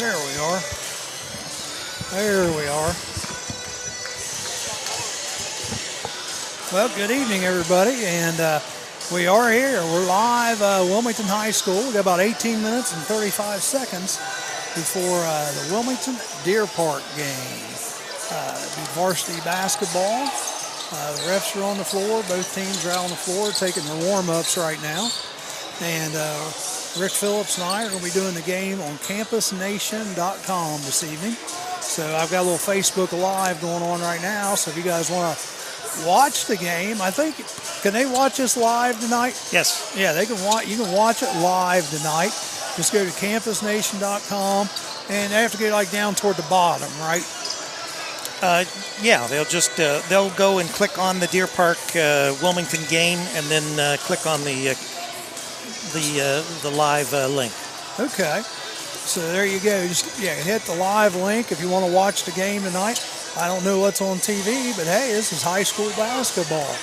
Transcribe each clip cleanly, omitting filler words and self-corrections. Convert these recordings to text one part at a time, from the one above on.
There we are. There we are. Well, good evening, everybody, and we are here. We're live Wilmington High School. We got about 18 minutes and 35 seconds before the Wilmington Deer Park game. It'll be varsity basketball. The refs are on the floor. Both teams are out on the floor taking their warm-ups right now. And Rick Phillips and I are going to be doing the game on campusnation.com this evening. So I've got a little Facebook Live going on right now. So if you guys want to watch the game, I think, can they watch us live tonight? Yes. Yeah, they can watch. You can watch it live tonight. Just go to campusnation.com, and they have to get like down toward the bottom, right? Yeah, they'll just they'll go and click on the Deer Park Wilmington game, and then click on the live link. Okay. So there you go. Just hit the live link if you want to watch the game tonight. I don't know what's on TV, but hey, this is high school basketball.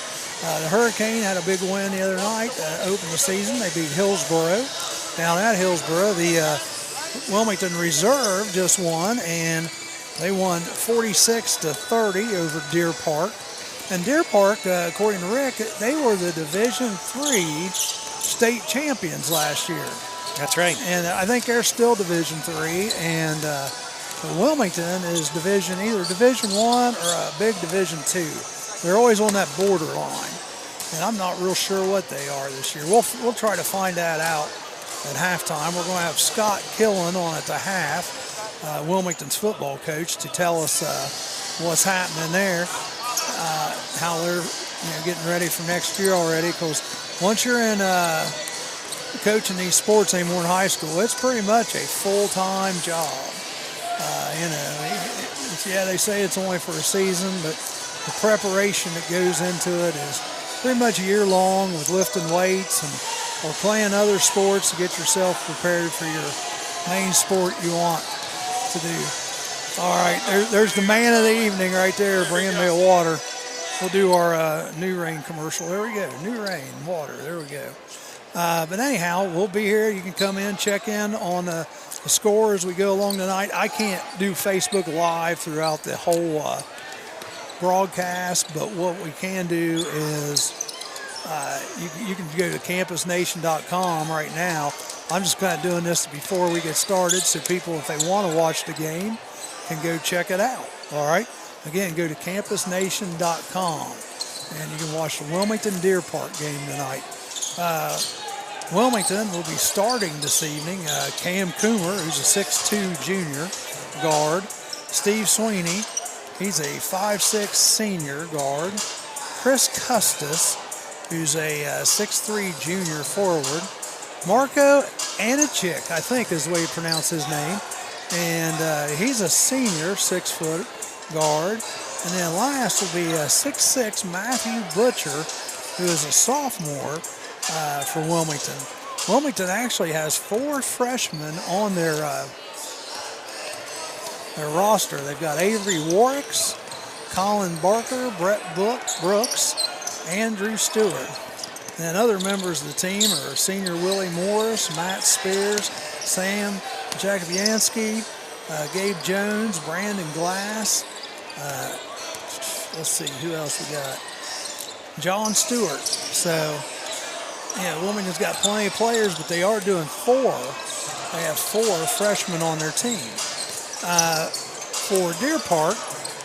The Hurricane had a big win the other night, opened the season. They beat Hillsboro. Down at Hillsboro, the Wilmington Reserve just won, and they won 46-30 over Deer Park. And Deer Park, according to Rick, they were the Division III state champions last year. That's right. And I think they're still Division III, and Wilmington is either Division I or a big Division II. They're always on that borderline, and I'm not real sure what they are this year. We'll try to find that out at halftime. We're going to have Scott Killen on at the half, Wilmington's football coach, to tell us what's happening there, how they're getting ready for next year already. Because once you're in coaching these sports anymore in high school, it's pretty much a full-time job. They say it's only for a season, but the preparation that goes into it is pretty much a year long, with lifting weights or playing other sports to get yourself prepared for your main sport you want to do. All right, there's the man of the evening right there, bringing me a water. We'll do our New Rain commercial. There we go, New Rain, water, there we go. But anyhow, we'll be here. You can come in, check in on the score as we go along tonight. I can't do Facebook Live throughout the whole broadcast, but what we can do is you can go to campusnation.com right now. I'm just kind of doing this before we get started, so people, if they want to watch the game, can go check it out. All right? Again, go to campusnation.com, and you can watch the Wilmington Deer Park game tonight. Wilmington will be starting this evening. Cam Coomer, who's a 6'2 junior guard. Steve Sweeney, he's a 5'6 senior guard. Chris Custis, who's a 6'3 junior forward. Marco Anichik, I think is the way you pronounce his name. And he's a senior 6-foot guard. And then last will be 6'6 Matthew Butcher, who is a sophomore for Wilmington. Wilmington actually has 4 freshmen on their roster. They've got Avery Warwicks, Colin Barker, Brett Brooks, Andrew Stewart. And other members of the team are senior Willie Morris, Matt Spears, Sam Jacobianski, Gabe Jones, Brandon Glass. Let's see, who else we got? John Stewart. So, Wilmington's got plenty of players, but they are doing 4. They have 4 freshmen on their team. For Deer Park,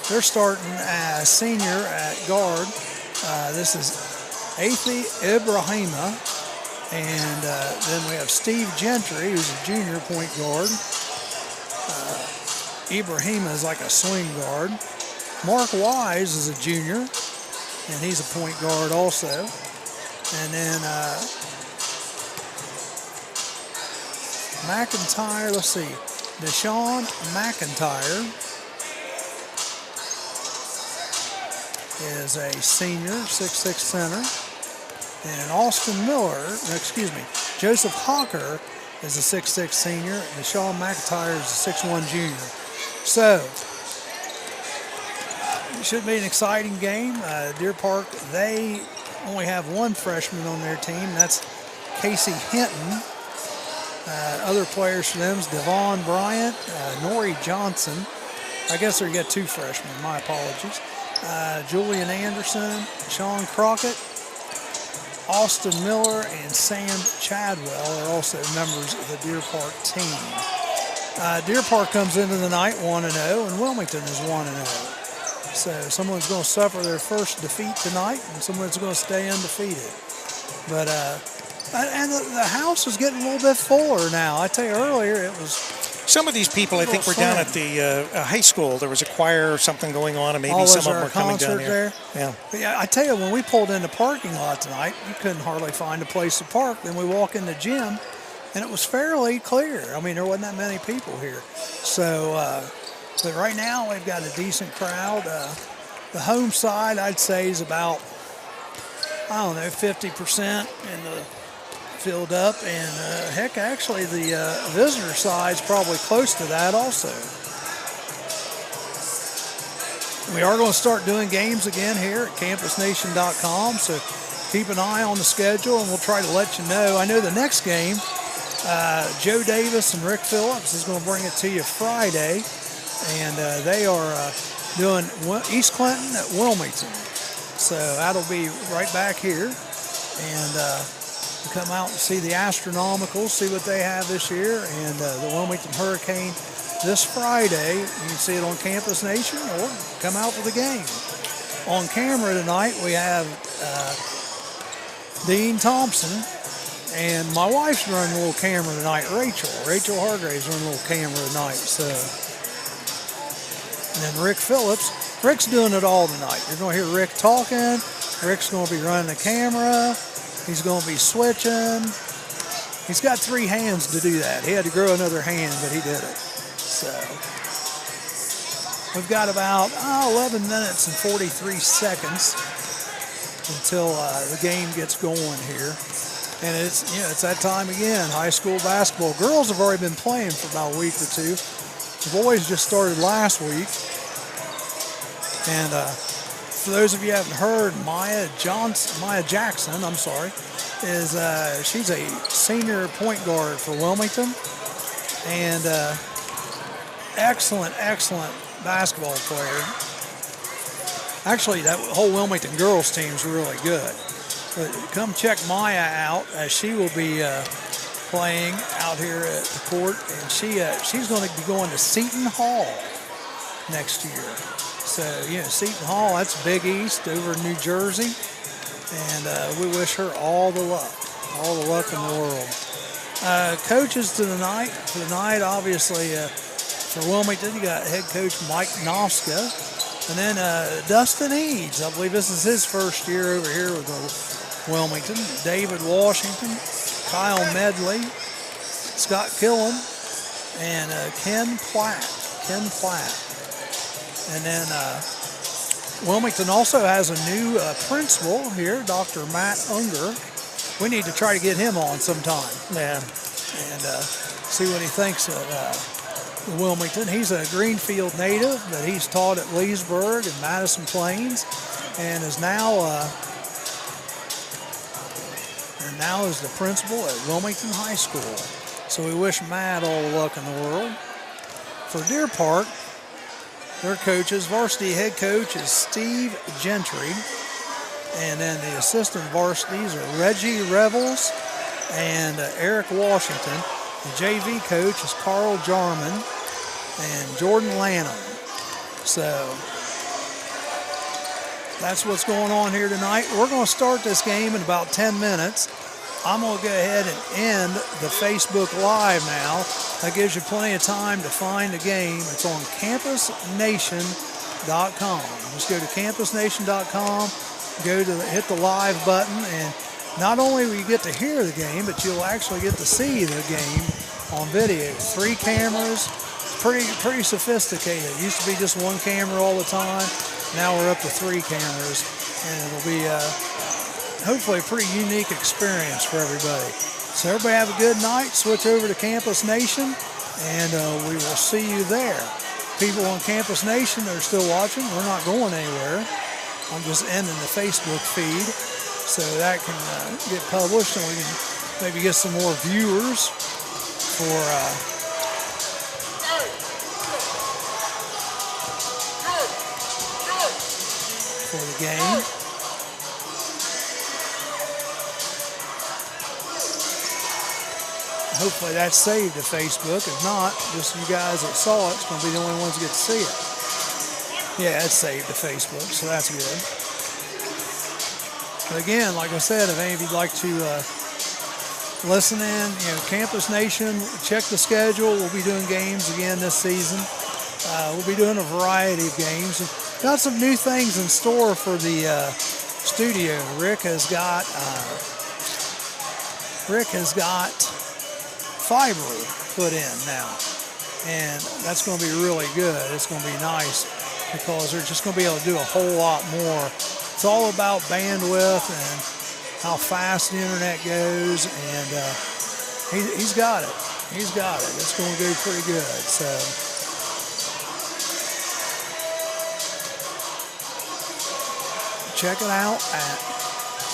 they're starting as senior at guard. This is Athi Ibrahima. And then we have Steve Gentry, who's a junior point guard. Ibrahima is like a swing guard. Mark Wise is a junior, and he's a point guard also. And then McIntyre, let's see, Deshaun McIntyre is a senior, 6'6 center. And Austin Miller, Joseph Hawker is a 6'6 senior, and Deshaun McIntyre is a 6'1 junior. So, it should be an exciting game. Deer Park, they only have 1 freshman on their team. That's Casey Hinton. Other players for them is Devon Bryant, Nori Johnson. I guess they got 2 freshmen, my apologies. Julian Anderson, Sean Crockett, Austin Miller, and Sam Chadwell are also members of the Deer Park team. Deer Park comes into the night 1-0, and Wilmington is 1-0. So someone's going to suffer their first defeat tonight, and someone's going to stay undefeated. But and the house is getting a little bit fuller now. I tell you earlier, it was. Some of these people, I think, were down at the high school. There was a choir or something going on, and maybe was some of there them were coming down there. Yeah. But yeah, I tell you, when we pulled in the parking lot tonight, you couldn't hardly find a place to park. Then we walk in the gym, and it was fairly clear. I mean, there wasn't that many people here. So, but right now we've got a decent crowd. The home side, I'd say, is about, 50% filled up, and heck, actually the visitor side's probably close to that also. We are going to start doing games again here at campusnation.com, so keep an eye on the schedule and we'll try to let you know. I know the next game, Joe Davis and Rick Phillips is going to bring it to you Friday, and they are doing East Clinton at Wilmington. So that'll be right back here, and come out and see the Astronomicals, see what they have this year, and the Wilmington Hurricane this Friday. You can see it on Campus Nation or come out for the game. On camera tonight, we have Dean Thompson, and my wife's running a little camera tonight, Rachel Hargrave's running a little camera tonight. So, and then Rick Phillips. Rick's doing it all tonight. You're going to hear Rick talking. Rick's going to be running the camera. He's going to be switching. He's got 3 hands to do that. He had to grow another hand, but he did it. So we've got about 11 minutes and 43 seconds until the game gets going here. And it's that time again, high school basketball. Girls have already been playing for about a week or 2. The boys just started last week. And for those of you who haven't heard, Maya Jackson, is she's a senior point guard for Wilmington, and excellent basketball player. Actually, that whole Wilmington girls team is really good. But come check Maya out, as she will be playing out here at the court, and she's going to be going to Seton Hall next year. So, Seton Hall, that's Big East over in New Jersey. And we wish her all the luck in the world. Coaches tonight, obviously, for Wilmington, you got head coach Mike Nofska. And then Dustin Eads, I believe this is his first year over here with Wilmington. David Washington, Kyle Medley, Scott Killen, and Ken Platt. And then Wilmington also has a new principal here, Dr. Matt Unger. We need to try to get him on sometime. Yeah. And see what he thinks of Wilmington. He's a Greenfield native, but he's taught at Leesburg and Madison Plains, and is now is the principal at Wilmington High School. So we wish Matt all the luck in the world. For Deer Park, their coaches, varsity head coach is Steve Gentry, and then the assistant varsities are Reggie Revels and Eric Washington. The JV coach is Carl Jarman and Jordan Lanham. So that's what's going on here tonight. We're going to start this game in about 10 minutes. I'm going to go ahead and end the Facebook Live now. That gives you plenty of time to find the game. It's on campusnation.com. Just go to campusnation.com, hit the live button, and not only will you get to hear the game, but you'll actually get to see the game on video. 3 cameras, pretty sophisticated. It used to be just 1 camera all the time. Now we're up to 3 cameras, and it'll be hopefully a pretty unique experience for everybody. So everybody have a good night. Switch over to Campus Nation, and we will see you there. People on Campus Nation that are still watching, we're not going anywhere. I'm just ending the Facebook feed so that can get published, and we can maybe get some more viewers. for the game. Hopefully that's saved to Facebook. If not, just you guys that saw it, it's going to be the only ones that get to see it. Yeah, it's saved to Facebook, so that's good. But again, like I said, if any of you'd like to listen in, Campus Nation, check the schedule. We'll be doing games again this season. We'll be doing a variety of games. Got some new things in store for the studio. Rick has got fiber put in now, and that's going to be really good. It's going to be nice because they're just going to be able to do a whole lot more. It's all about bandwidth and how fast the internet goes, and he's got it. He's got it. It's going to go pretty good. So check it out at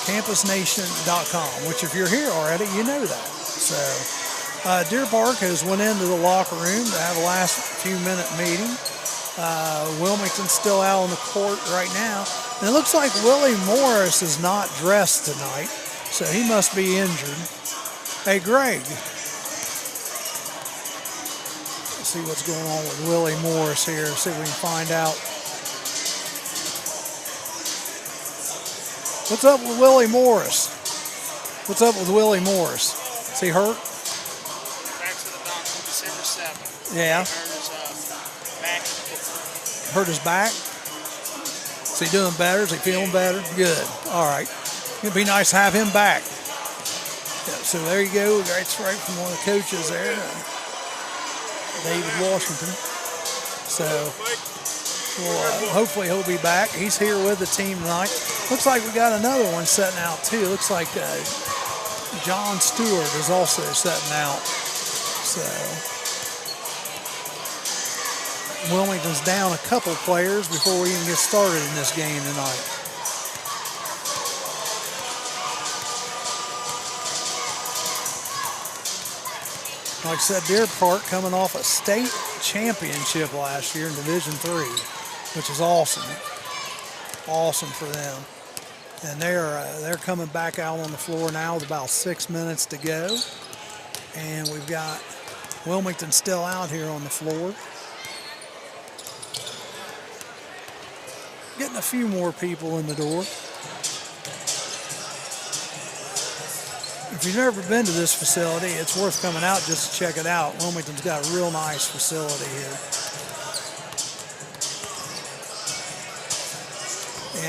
campusnation.com, which if you're here already, you know that. So Deer Park has went into the locker room to have a last few-minute meeting. Wilmington's still out on the court right now. And it looks like Willie Morris is not dressed tonight, so he must be injured. Hey, Greg. Let's see what's going on with Willie Morris here. See if we can find out. What's up with Willie Morris? What's up with Willie Morris? Is he hurt? Back to the doctor December 7th. Yeah. Hurt his back. Hurt his back? Is he doing better? Is he feeling better? Good. All right. It'd be nice to have him back. Yeah, so there you go. That's right from one of the coaches there, David Washington. So hopefully he'll be back. He's here with the team tonight. Looks like we got another one setting out too. Looks like John Stewart is also setting out. So Wilmington's down a couple players before we even get started in this game tonight. Like I said, Deer Park coming off a state championship last year in Division III, which is awesome. Awesome for them. And they're coming back out on the floor now with about 6 minutes to go. And we've got Wilmington still out here on the floor. Getting a few more people in the door. If you've never been to this facility, it's worth coming out just to check it out. Wilmington's got a real nice facility here.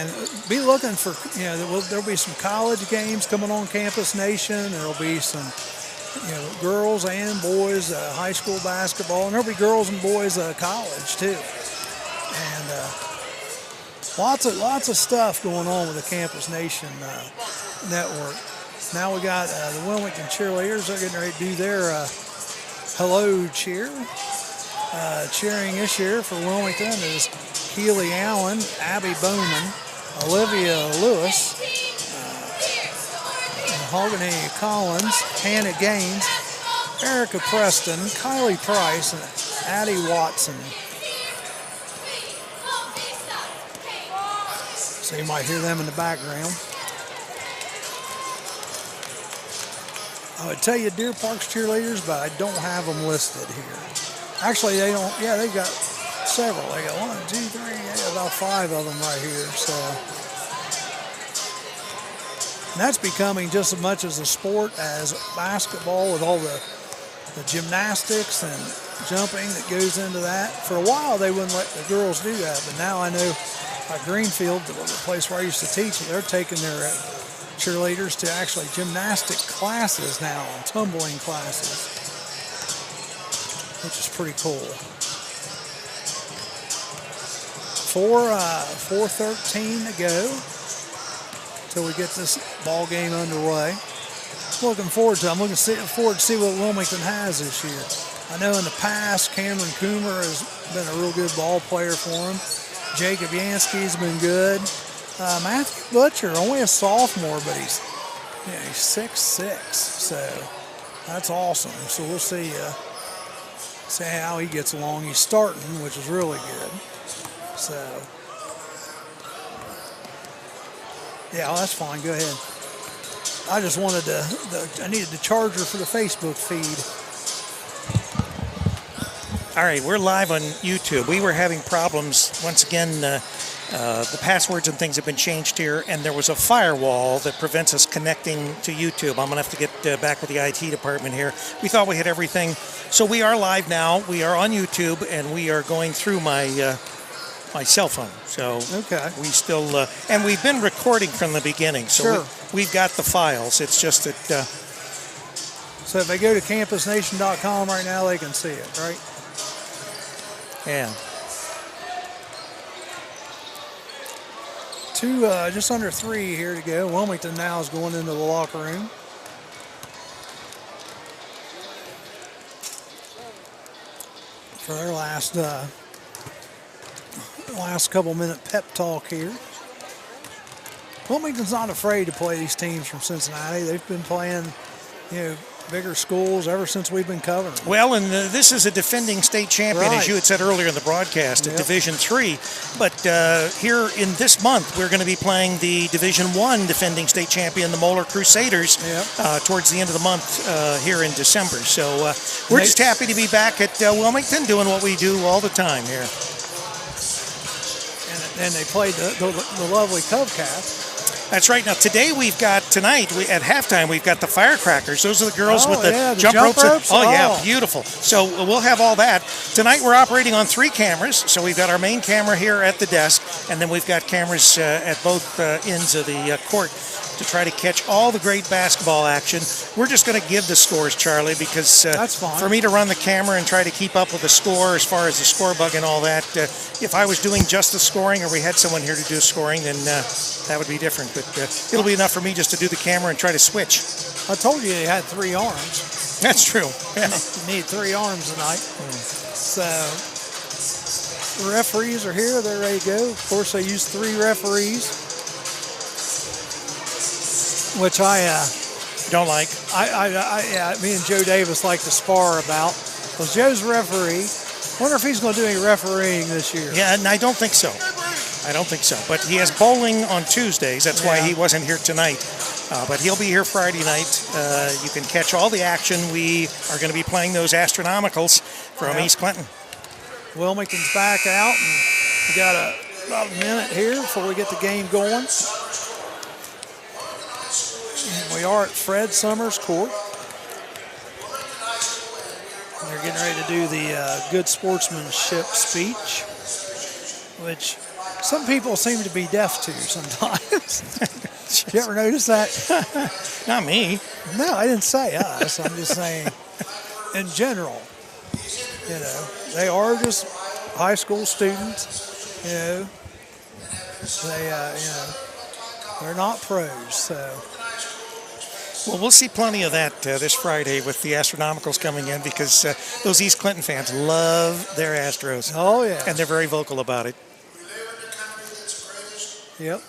And be looking for, there'll be some college games coming on Campus Nation. There'll be some, girls and boys high school basketball, and there'll be girls and boys college too. And lots of stuff going on with the Campus Nation network. Now we got the Wilmington cheerleaders. They're getting ready to do their hello cheer. Cheering this year for Wilmington is Keely Allen, Abby Bowman, Olivia Lewis, Mahogany Collins, Hannah Gaines, Erica Preston, Kylie Price, and Addie Watson. So you might hear them in the background. I would tell you Deer Park's cheerleaders, but I don't have them listed here. Actually, they don't. Yeah, they've got several. They got 1, 2, 3, about 5 of them right here. So and that's becoming just as much as a sport as basketball, with all the gymnastics and jumping that goes into that. For a while, they wouldn't let the girls do that, but now I know at Greenfield, the place where I used to teach, they're taking their cheerleaders to actually gymnastic classes now, and tumbling classes, which is pretty cool. 4:13 to go till we get this ball game underway. I'm looking forward to to see what Wilmington has this year. I know in the past, Cameron Coomer has been a real good ball player for him. Jacob Yansky's been good. Matthew Butcher, only a sophomore, but he's 6'6", so That's awesome. So we'll see how he gets along. He's starting, which is really good. So, yeah, well, that's fine. Go ahead. I just wanted I needed the charger for the Facebook feed. All right, we're live on YouTube. We were having problems. Once again, the passwords and things have been changed here, and there was a firewall that prevents us connecting to YouTube. I'm going to have to get back with the IT department here. We thought we had everything. So we are live now. We are on YouTube, and we are going through my cell phone. So okay. We still, and we've been recording from the beginning. So sure. we've got the files. It's just that. So if they go to campusnation.com right now, they can see it, right? Yeah. Just under 3 here to go. Wilmington now is going into the locker room. For their last couple minute pep talk here. Wilmington's not afraid to play these teams from Cincinnati. They've been playing, bigger schools ever since we've been covering them. Well, and this is a defending state champion, right. as you had said earlier in the broadcast, at Division III. But here in this month, we're going to be playing the Division I defending state champion, the Moeller Crusaders, towards the end of the month here in December. So we're just happy to be back at Wilmington doing what we do all the time here. And they played the lovely Cubcats. That's right. Now, tonight, at halftime, we've got the firecrackers. Those are the girls with the jump ropes. Oh, yeah, beautiful. So we'll have all that. Tonight, we're operating on 3 cameras. So we've got our main camera here at the desk, and then we've got cameras at both ends of the court to try to catch all the great basketball action. We're just going to give the scores, Charlie, because that's fine. For me to run the camera and try to keep up with the score as far as the score bug and all that, if I was doing just the scoring or we had someone here to do scoring, then that would be different. But it'll be enough for me just to do the camera and try to switch. I told you they had 3 arms. That's true. Yeah. You need 3 arms tonight. So the referees are here. They're ready to go. Of course, they use 3 referees, which I don't like. Me and Joe Davis like to spar about. Because Joe's referee. Wonder if he's going to do any refereeing this year. Yeah, and I don't think so. But he has bowling on Tuesdays. That's why he wasn't here tonight. But he'll be here Friday night. You can catch all the action. We are going to be playing those Astronomicals from East Clinton. Wilmington's back out. And we got about a minute here before we get the game going. And we are at Fred Summers Court. They're getting ready to do the good sportsmanship speech, which some people seem to be deaf to sometimes. Did you ever notice that? Not me. No, I didn't say us. I'm just saying in general. They are just high school students. They're not pros. So. Well, we'll see plenty of that this Friday with the Astronomicals coming in because those East Clinton fans love their Astros. Oh, yeah. And they're very vocal about it. Yep.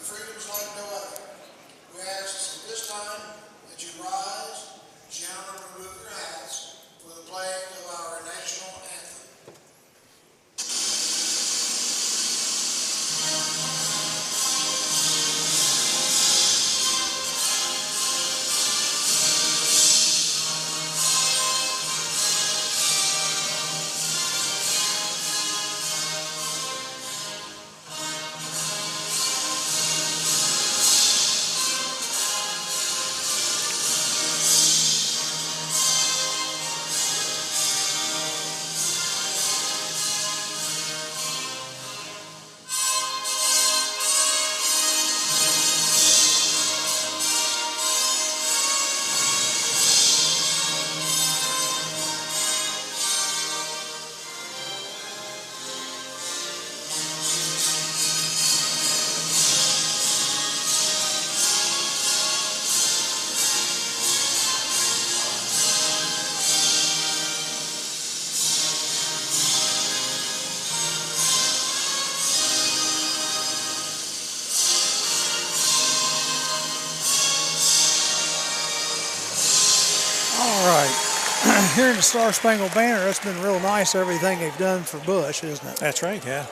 right. Here in the Star Spangled Banner, it's been real nice, everything they've done for Bush, isn't it? That's right, yeah.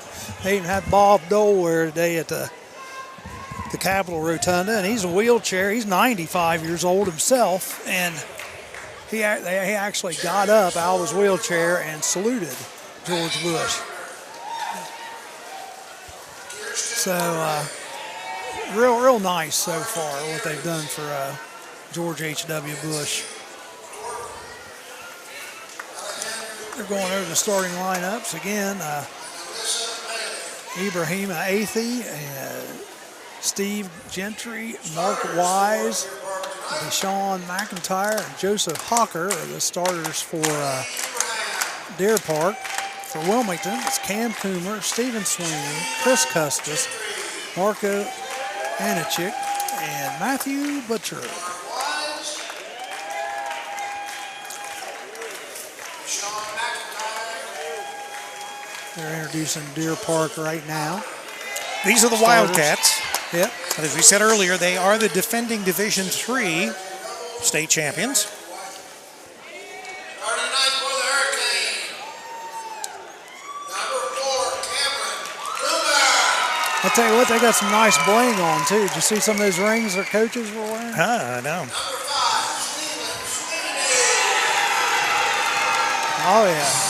They even had Bob Dole there today at the Capitol Rotunda, and he's a wheelchair. He's 95 years old himself, and he actually got up out of his wheelchair and saluted George Bush. So, real nice so far what they've done for George H.W. Bush. They're going over the starting lineups again. Ibrahim Athey, Steve Gentry, Mark Wise, Deshaun McIntyre, and Joseph Hawker are the starters for Deer Park. For Wilmington, it's Cam Coomer, Stephen Sweeney, Chris Custis, Marco Anichik, and Matthew Butcher. They're introducing Deer Park right now. These are the Wildcats. Yep. As we said earlier, they are the defending Division III state champions. I'll tell you what, they got some nice bling on too. Did you see some of those rings their coaches were wearing? I know. Oh yeah.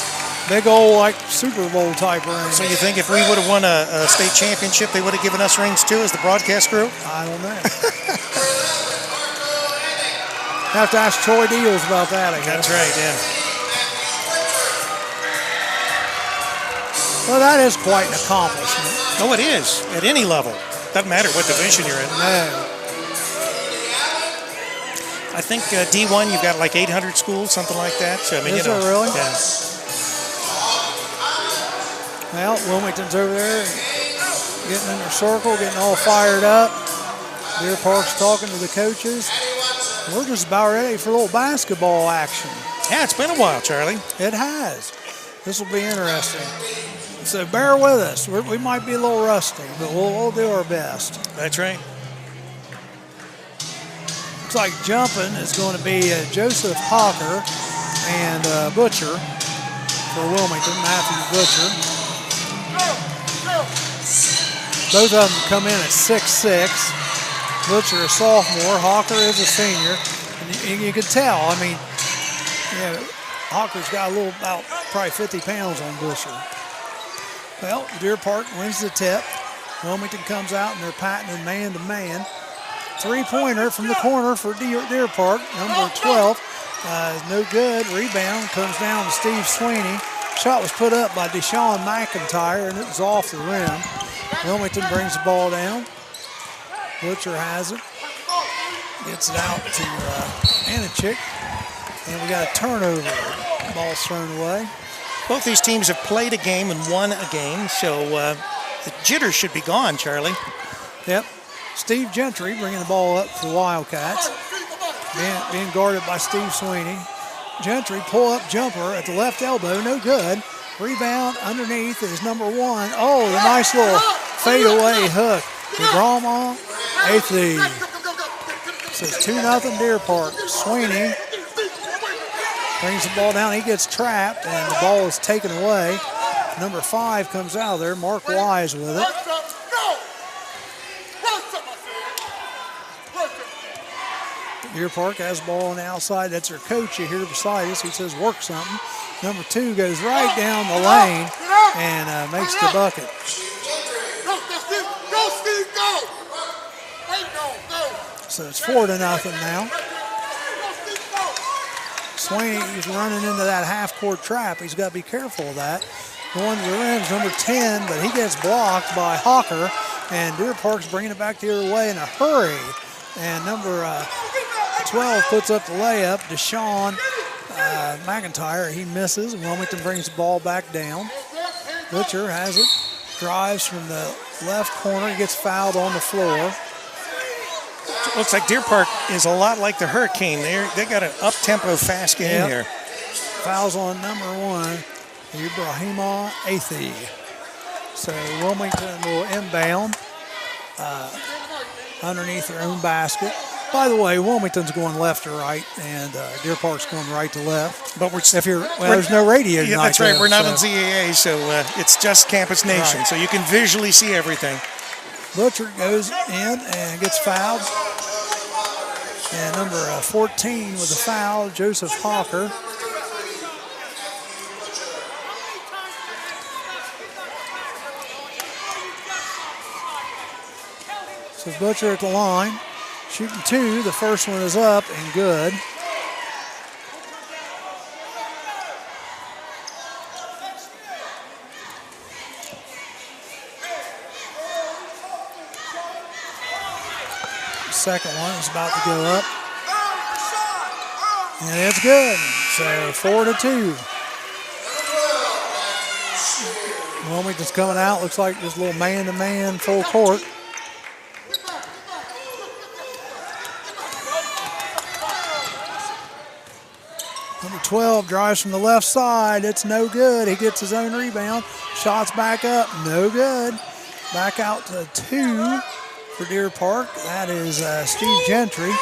Big old, like, Super Bowl type ring. So you think if we would have won a state championship, they would have given us rings too as the broadcast crew? I don't know. Have to ask Troy Deals about that, I guess. That's right, yeah. Well, that is quite an accomplishment. Oh, it is. At any level. Doesn't matter what division you're in. No. I think D1, you've got like 800 schools, something like that. So, I mean, Is it really? Yeah. Well, Wilmington's over there getting in their circle, getting all fired up. Deer Park's talking to the coaches. We're just about ready for a little basketball action. Yeah, it's been a while, Charlie. It has. This will be interesting. So bear with us. We might be a little rusty, but we'll do our best. That's right. Looks like jumping is going to be Joseph Hawker and Butcher for Wilmington, Matthew Butcher. Both of them come in at 6'6". Butcher a sophomore, Hawker is a senior. And you can tell, I mean, yeah, Hawker's got a little, about probably 50 pounds on Butcher. Well, Deer Park wins the tip. Wilmington comes out and they're patting man-to-man. Three-pointer from the corner for Deer Park, number 12. Is no good. Rebound comes down to Steve Sweeney. Shot was put up by Deshaun McIntyre, and it was off the rim. Wilmington brings the ball down. Butcher has it. Gets it out to Anichik. And we got a turnover. Ball's thrown away. Both these teams have played a game and won a game, so the jitters should be gone, Charlie. Yep. Steve Gentry bringing the ball up for the Wildcats. Being guarded by Steve Sweeney. Gentry pull-up jumper at the left elbow, no good. Rebound underneath is number 1. Oh, the nice little fadeaway hook. Ibrahim Athey. So it's 2-0 Deer Park. Sweeney brings the ball down. He gets trapped, and the ball is taken away. Number 5 comes out of there. Mark Wise with it. Deer Park has the ball on the outside. That's their coach here beside us. He says, work something. Number 2 goes right down the lane and makes the bucket. So it's 4-0 now. Sweeney's running into that half-court trap. He's got to be careful of that. Going to the rim's number 10, but he gets blocked by Hawker. And Deer Park's bringing it back the other way in a hurry. And number 12 puts up the layup. Deshaun McIntyre, he misses. Wilmington brings the ball back down. Butcher has it. Drives from the left corner. He gets fouled on the floor. Looks like Deer Park is a lot like the Hurricane. They got an up-tempo fast game here. Fouls on number 1, Ibrahim Athey. So Wilmington will inbound underneath their own basket. By the way, Wilmington's going left to right, and Deer Park's going right to left. But there's no radio tonight. Yeah, that's right. Though, we're not on ZAA, so it's just Campus Nation, so you can visually see everything. Butcher goes in and gets fouled. And number 14 with the foul, Joseph Hawker. So Butcher at the line, shooting 2. The first one is up and good. The second one is about to go up. And it's good. So 4-2. Wilmington's coming out. Looks like this little man-to-man full court. Number 12 drives from the left side. It's no good. He gets his own rebound. Shots back up. No good. Back out to 2 for Deer Park. That is Steve Gentry.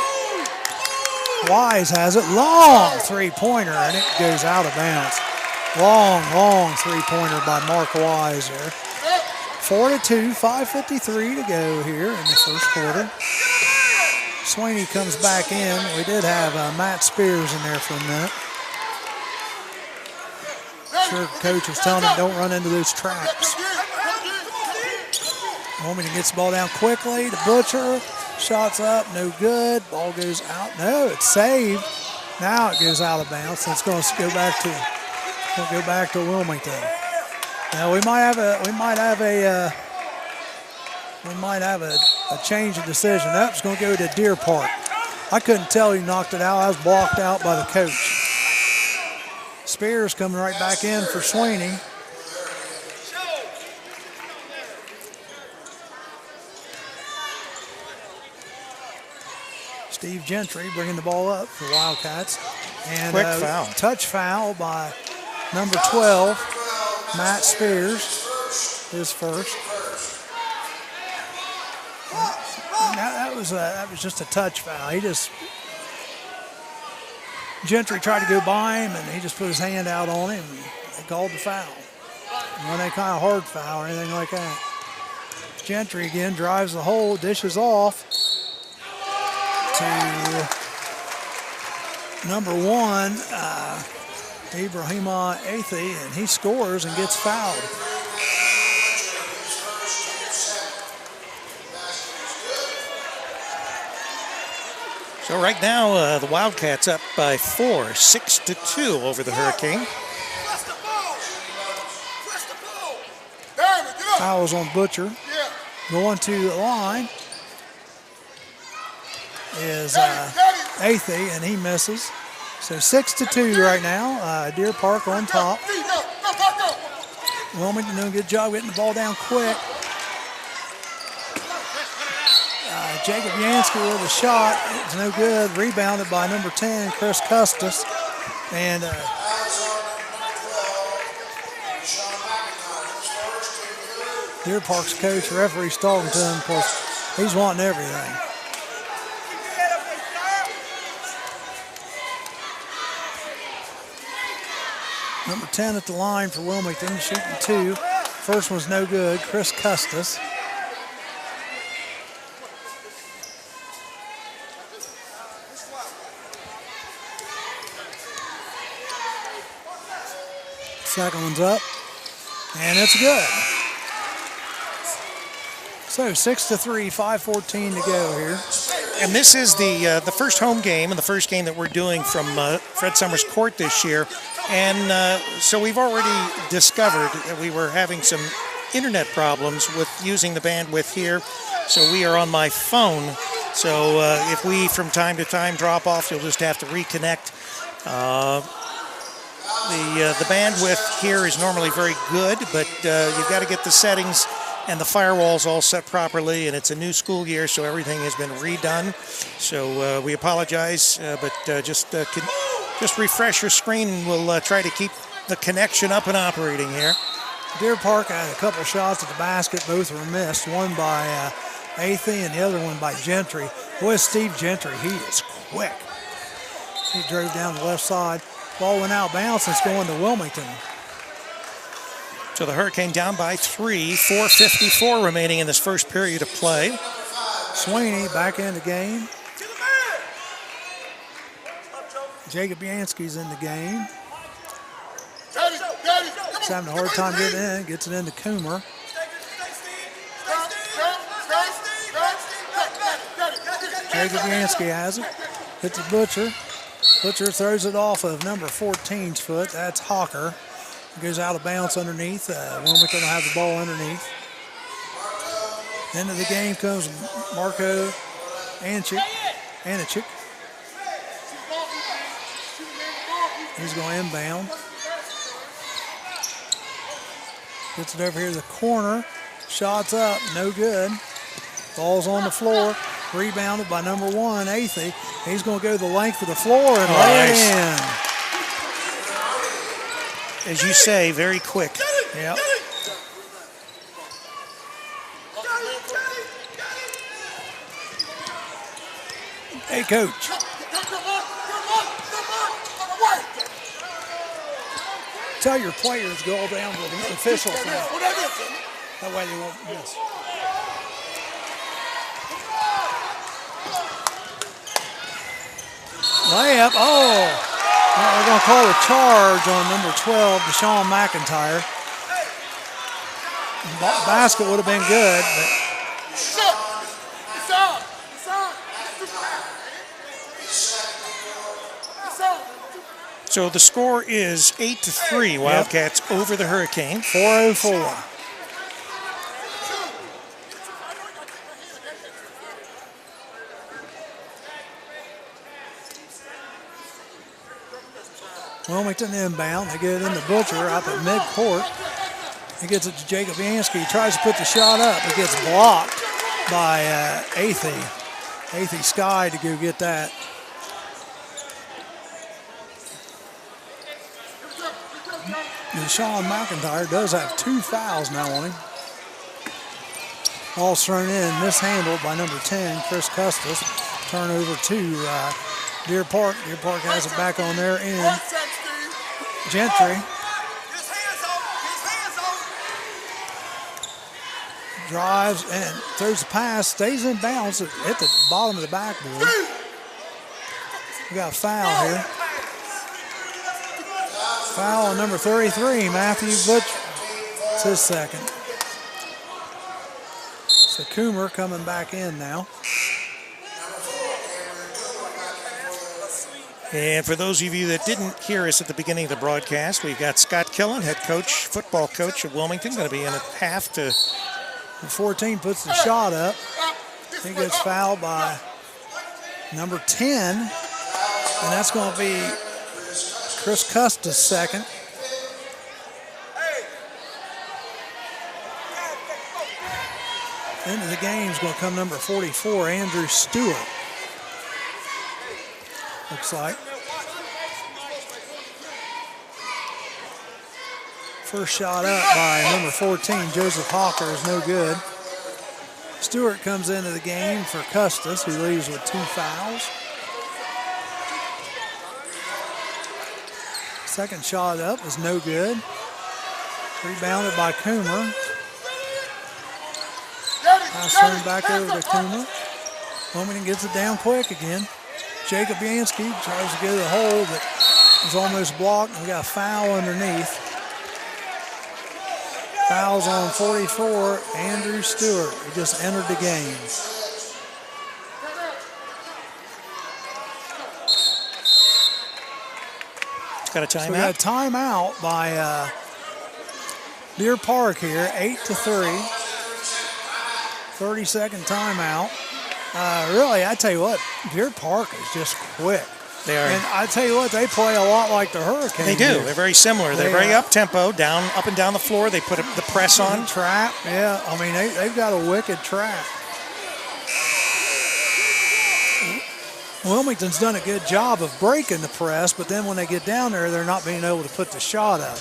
Wise has it. Long three-pointer, and it goes out of bounds. Long three-pointer by Mark Wise there. 4-2, 5:53 to go here in the first quarter. Sweeney comes back in. We did have Matt Spears in there for a minute. Sure, coach was telling him don't run into those traps. Wilmington gets the ball down quickly to Butcher. Shots up, no good. Ball goes out. No, it's saved. Now it goes out of bounds. So it's going to go back to Wilmington. Now we might have a change of decision. That's going to go to Deer Park. I couldn't tell who knocked it out. I was blocked out by the coach. Spears coming right back in for Sweeney. Steve Gentry bringing the ball up for Wildcats. And quick foul. Touch foul by number 12, Matt Spears, his first. That was just a touch foul. Gentry tried to go by him, and he just put his hand out on him, and they called the foul. Not any kind of hard foul or anything like that. Gentry again drives the hole, dishes off to number 1, Ibrahima Athey, and he scores and gets fouled. So right now, the Wildcats up by 4, 6-2 over the Hurricane. Fouls on Butcher. Going to the line is Athey, and he misses. So 6-2 right now. Deer Park on top. Wilmington doing a good job getting the ball down quick. Jacob Yansky with a shot. It's no good. Rebounded by number 10, Chris Custis. And Deer Park's coach, referee's talking to him because he's wanting everything. Number 10 at the line for Wilmington, shooting 2. First one's no good, Chris Custis. Second one's up, and it's good. So 6-3, 5:14 to go here. And this is the first home game and the first game that we're doing from Fred Summers Court this year. And so we've already discovered that we were having some internet problems with using the bandwidth here. So we are on my phone. So if we from time to time drop off, you'll just have to reconnect. The bandwidth here is normally very good, but you've got to get the settings and the firewalls all set properly, and it's a new school year, so everything has been redone. So we apologize, but just refresh your screen, and we'll try to keep the connection up and operating here. Deer Park had a couple shots at the basket. Both were missed. One by Athey, and the other one by Gentry. Boy, Steve Gentry, he is quick. He drove down the left side. Ball went out bounce. It's going to Wilmington. So the Hurricane down by 3, 4:54 remaining in this first period of play. Sweeney back in the game. Jacob Yansky's in the game. He's having a hard time getting in. Gets it into Coomer. Jacob Yansky has it. Hits the Butcher. Butcher throws it off of number 14's foot. That's Hawker. It goes out of bounds underneath. Wilmington will have the ball underneath. Into the game comes Marco Anichik. He's going to inbound. Gets it over here to the corner. Shots up, no good. Ball's on the floor. Rebounded by number 1, Athey. He's going to go the length of the floor and lay it in. As you say, very quick. Yep. Hey, coach. Tell your players go all down to the officials now. That way they won't miss. Layup. Oh. Well, we're going to call a charge on number 12, Deshaun McIntyre. Basket would have been good, but so the score is 8-3. Wildcats over the Hurricane. 4:04. Wilmington inbound. They get it in the Butcher up at midcourt. He gets it to Jacob Yansky. He tries to put the shot up. It gets blocked by Athey. Athey Sky to go get that. Deshaun McIntyre does have 2 fouls now on him. Ball's thrown in, mishandled by number 10, Chris Custis. Turnover to Deer Park. Deer Park has it back on their end. Gentry. Drives and throws the pass, stays in bounds at the bottom of the backboard. We got a foul here. Foul on number 33, Matthew Butcher. It's his second. So Coomer coming back in now. And for those of you that didn't hear us at the beginning of the broadcast, we've got Scott Killen, head coach, football coach at Wilmington, going to be in at half to... 14 puts the shot up. He gets fouled by number 10. And that's going to be Chris Custis second. Into the game is going to come number 44, Andrew Stewart. Looks like. First shot up by number 14, Joseph Hawker, is no good. Stewart comes into the game for Custis, who leaves with 2 fouls. Second shot up is no good. Rebounded by Coomer. Pass turned back over to Coomer. Wilmington gets it down quick again. Jacob Yansky tries to go to the hole, but is almost blocked. We got a foul underneath. Fouls on 44, Andrew Stewart, who just entered the game. Got a timeout? So we got a timeout by Deer Park here, 8-3. 30-second timeout. Really, I tell you what, Deer Park is just quick. They are. And I tell you what, they play a lot like the Hurricane. They do. Here. They're very similar. They're very up-tempo, up and down the floor. They put the press on. Trap, yeah. I mean, they've got a wicked trap. Wilmington's done a good job of breaking the press, but then when they get down there, they're not being able to put the shot up.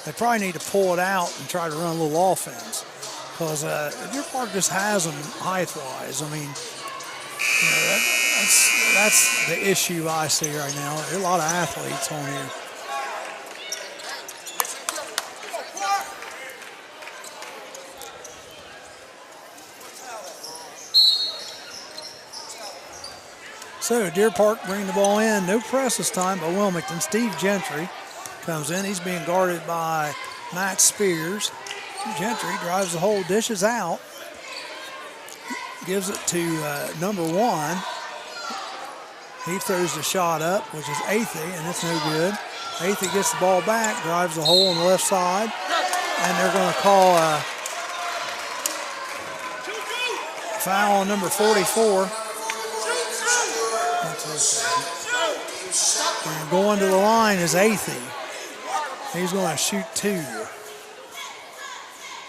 They probably need to pull it out and try to run a little offense. because Deer Park just has them height-wise. I mean, that's the issue I see right now. There are a lot of athletes on here. So Deer Park bring the ball in. No press this time by Wilmington. Steve Gentry comes in. He's being guarded by Matt Spears. Gentry drives the hole, dishes out. Gives it to number 1. He throws the shot up, which is Athey, and it's no good. Athey gets the ball back, drives the hole on the left side, and they're going to call a foul on number 44. And going to the line is Athey. He's going to shoot 2.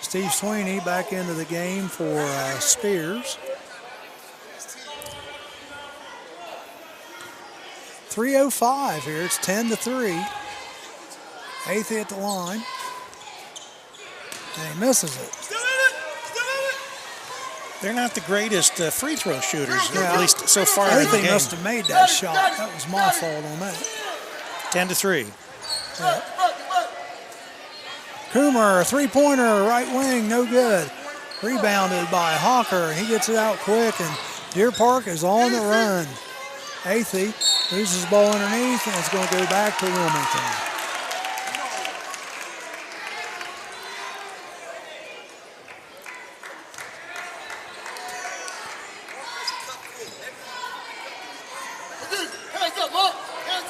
Steve Sweeney back into the game for Spears. 3:05 here. It's 10-3. Athey at the line. And he misses it. They're not the greatest free throw shooters, at least so far in the game. Athey must have made that shot. That was my fault on that. 10-3. Yeah. Coomer, three-pointer, right wing, no good. Rebounded by Hawker. He gets it out quick, and Deer Park is on the run. Athey loses the ball underneath, and it's going to go back to Wilmington.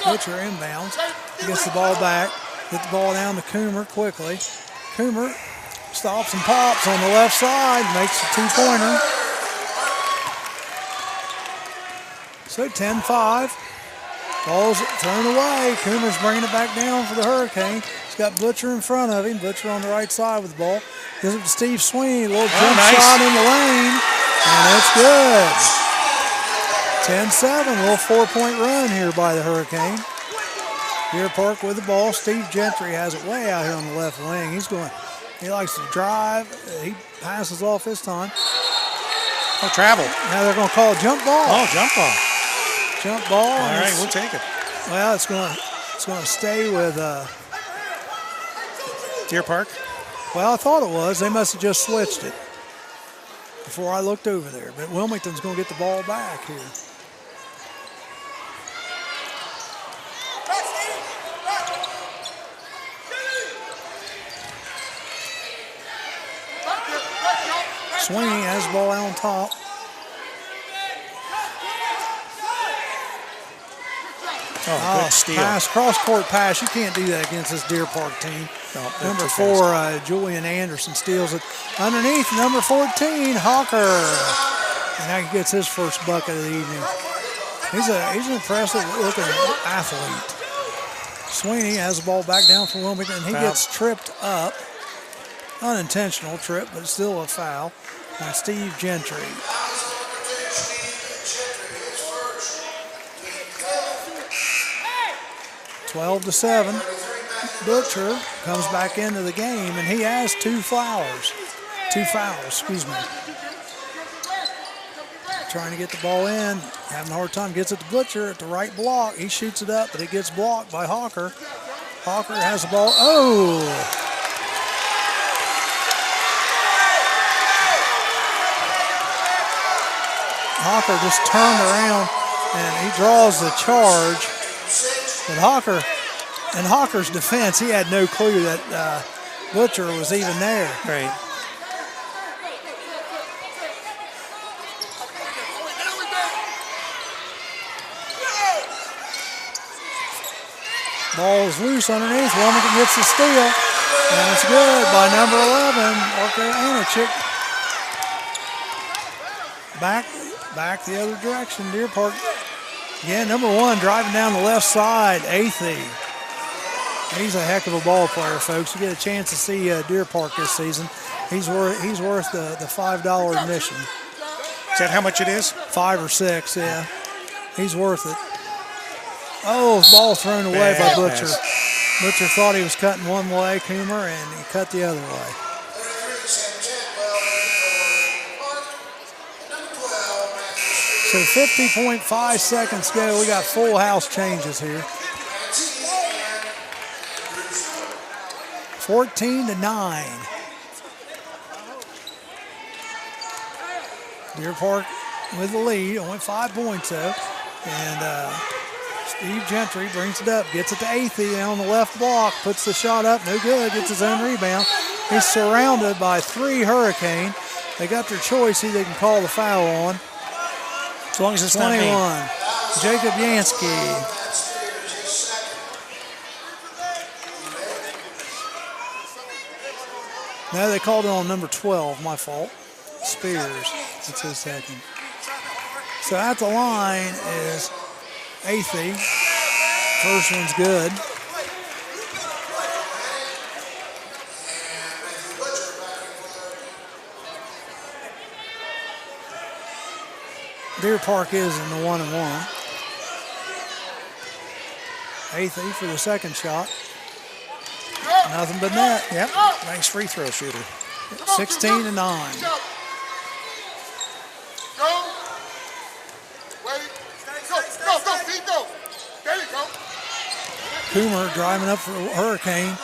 Butcher inbounds. He gets the ball back. Get the ball down to Coomer quickly. Coomer stops and pops on the left side. Makes a 2-pointer. So 10-5. Ball's thrown away. Coomer's bringing it back down for the Hurricane. He's got Butcher in front of him. Butcher on the right side with the ball. Gives it to Steve Sweeney. A little jump shot in the lane. And it's good. 10-7, a little 4-point run here by the Hurricane. Deer Park with the ball. Steve Gentry has it way out here on the left wing. He likes to drive. He passes off this time. Oh, travel. Now they're going to call a jump ball. Oh, jump ball. Jump ball. All right, we'll take it. Well, it's going to stay with Deer Park. Well, I thought it was. They must have just switched it before I looked over there. But Wilmington's going to get the ball back here. Sweeney has the ball out on top. Oh, good steal. Pass, cross-court pass. You can't do that against this Deer Park team. No, number 4, Julian Anderson steals it. Underneath, number 14, Hawker. And now he gets his first bucket of the evening. He's an impressive-looking athlete. Sweeney has the ball back down for Wilmington, and he gets tripped up. Unintentional trip, but still a foul. By Steve Gentry. 12-7. Butcher comes back into the game, and he has 2 fouls. Trying to get the ball in, having a hard time. Gets it to Butcher at the right block. He shoots it up, but it gets blocked by Hawker. Hawker has the ball. Oh! Hawker just turned around and he draws the charge. But in Hawker's defense, he had no clue that Butcher was even there. Right. Ball is loose underneath. Wilmington gets the steal. And it's good by number 11, Arthur Anachik. Back the other direction, Deer Park. Again, number 1 driving down the left side, Athey. He's a heck of a ball player, folks. You get a chance to see Deer Park this season. He's worth the $5 admission. Is that how much it is? 5 or 6, yeah. He's worth it. Oh, ball thrown away by Butcher. Butcher thought he was cutting one way, Coomer, and he cut the other way. So 50.5 seconds to go. We got full house changes here. 14-9. Deer Park with the lead, only 5 points though. And Steve Gentry brings it up, gets it to Athey on the left block, puts the shot up, no good, gets his own rebound. He's surrounded by 3 Hurricane. They got their choice who they can call the foul on. As long as it's 21, not me. Jacob Yansky. No, they called it on number 12, my fault. Spears, that's his second. So at the line is Athey. First one's good. Deer Park is in the 1-and-1. Athey for the second shot. Nothing but net. Yep, nice free throw shooter. 16-9. Coomer driving up for Hurricane.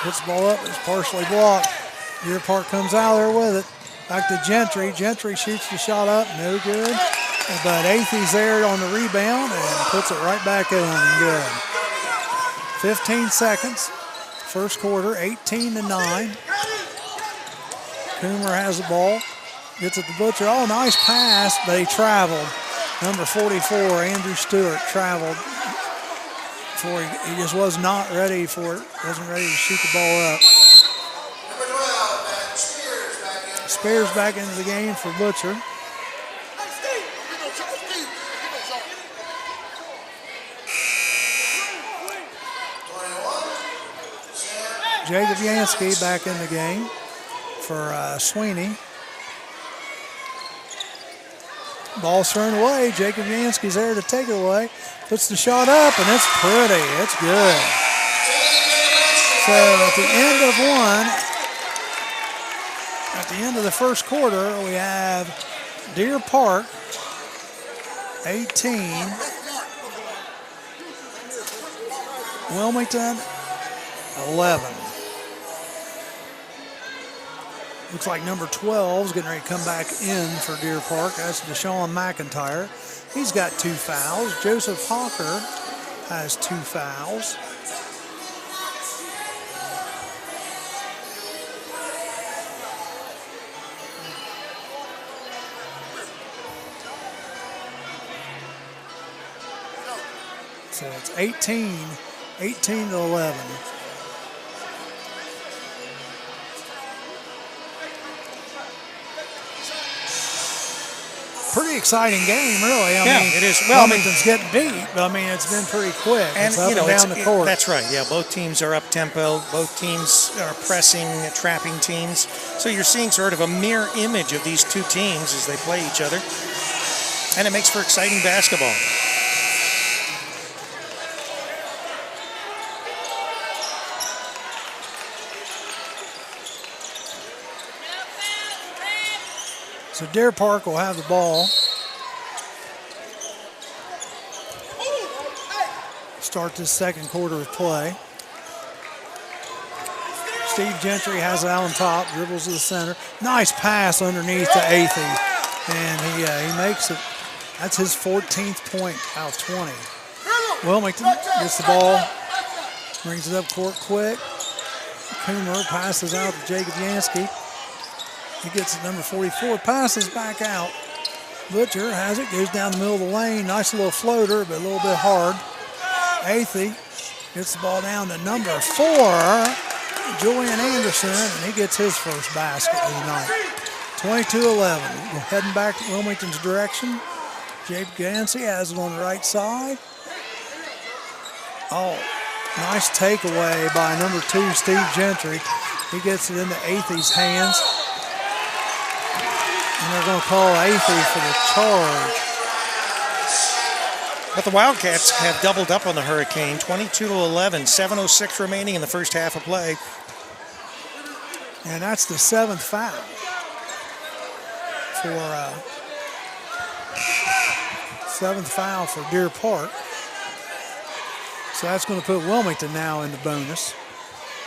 Puts the ball up, it's partially blocked. Deer Park comes out there with it. Back to Gentry. Gentry shoots the shot up, no good. But Athey's there on the rebound and puts it right back in and good. 15 seconds. First quarter, 18-9. Coomer has the ball. Gets it to Butcher. Oh, nice pass, but he traveled. Number 44, Andrew Stewart, traveled. He just was not ready for it. Wasn't ready to shoot the ball up. Spears back into the game for Butcher. Jacob Yansky back in the game for Sweeney. Ball's thrown away. Jacob Yansky's there to take it away. Puts the shot up, and it's pretty. It's good. So at the end of at the end of the first quarter, we have Deer Park 18, Wilmington 11. Looks like number 12 is getting ready to come back in for Deer Park. That's Deshaun McIntyre. He's got 2 fouls. Joseph Hawker has 2 fouls. So it's 18-11. Pretty exciting game, really. I mean, it is. Well, Wilmington's getting beat, but I mean, it's been pretty quick. And it's up and down the court. That's right. Yeah, both teams are up tempo. Both teams are pressing, trapping teams. So you're seeing sort of a mirror image of these two teams as they play each other, and it makes for exciting basketball. So Deer Park will have the ball. Start this second quarter of play. Steve Gentry has it out on top, dribbles to the center. Nice pass underneath to Athey. And he makes it. That's his 14th point out of 20. Wilmington gets the ball, brings it up court quick. Coomer passes out to Jacob Yansky. He gets it, number 44, passes back out. Butcher has it, goes down the middle of the lane. Nice little floater, but a little bit hard. Athey gets the ball down to number 4, Julian Anderson, and he gets his first basket of the night. 22-11. Heading back to Wilmington's direction. Jacob Yansky has it on the right side. Oh, nice takeaway by number 2, Steve Gentry. He gets it into Athey's hands. And they're going to call Athey for the charge. But the Wildcats have doubled up on the Hurricane, 22-11, 7:06 remaining in the first half of play. And that's the 7th 7th foul for Deer Park. So that's going to put Wilmington now in the bonus.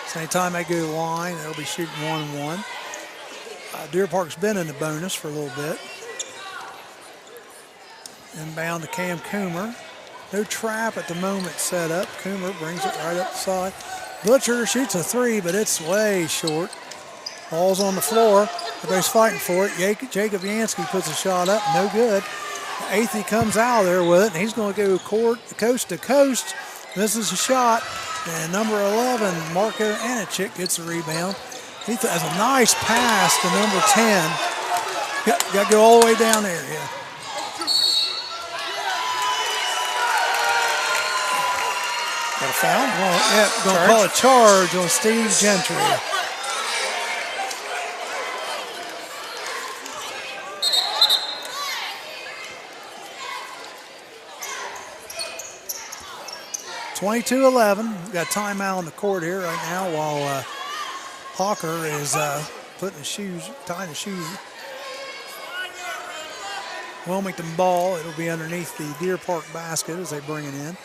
So anytime they go to the line, they'll be shooting 1-1. Deer Park's been in the bonus for a little bit. Inbound to Cam Coomer. No trap at the moment set up. Coomer brings it right up the side. Butcher shoots a 3, but it's way short. Ball's on the floor. Everybody's fighting for it. Jacob Yansky puts a shot up. No good. Athey comes out of there with it, and he's going to go coast to coast. Misses a shot. And number 11, Marco Anichik, gets the rebound. He has a nice pass to number 10. Got to go all the way down there, yeah. Got a foul? Well, yeah, going to call a charge on Steve Gentry. (22-11). We've got timeout on the court here right now while Hawker is tying his shoes. Wilmington ball. It'll be underneath the Deer Park basket as they bring it in.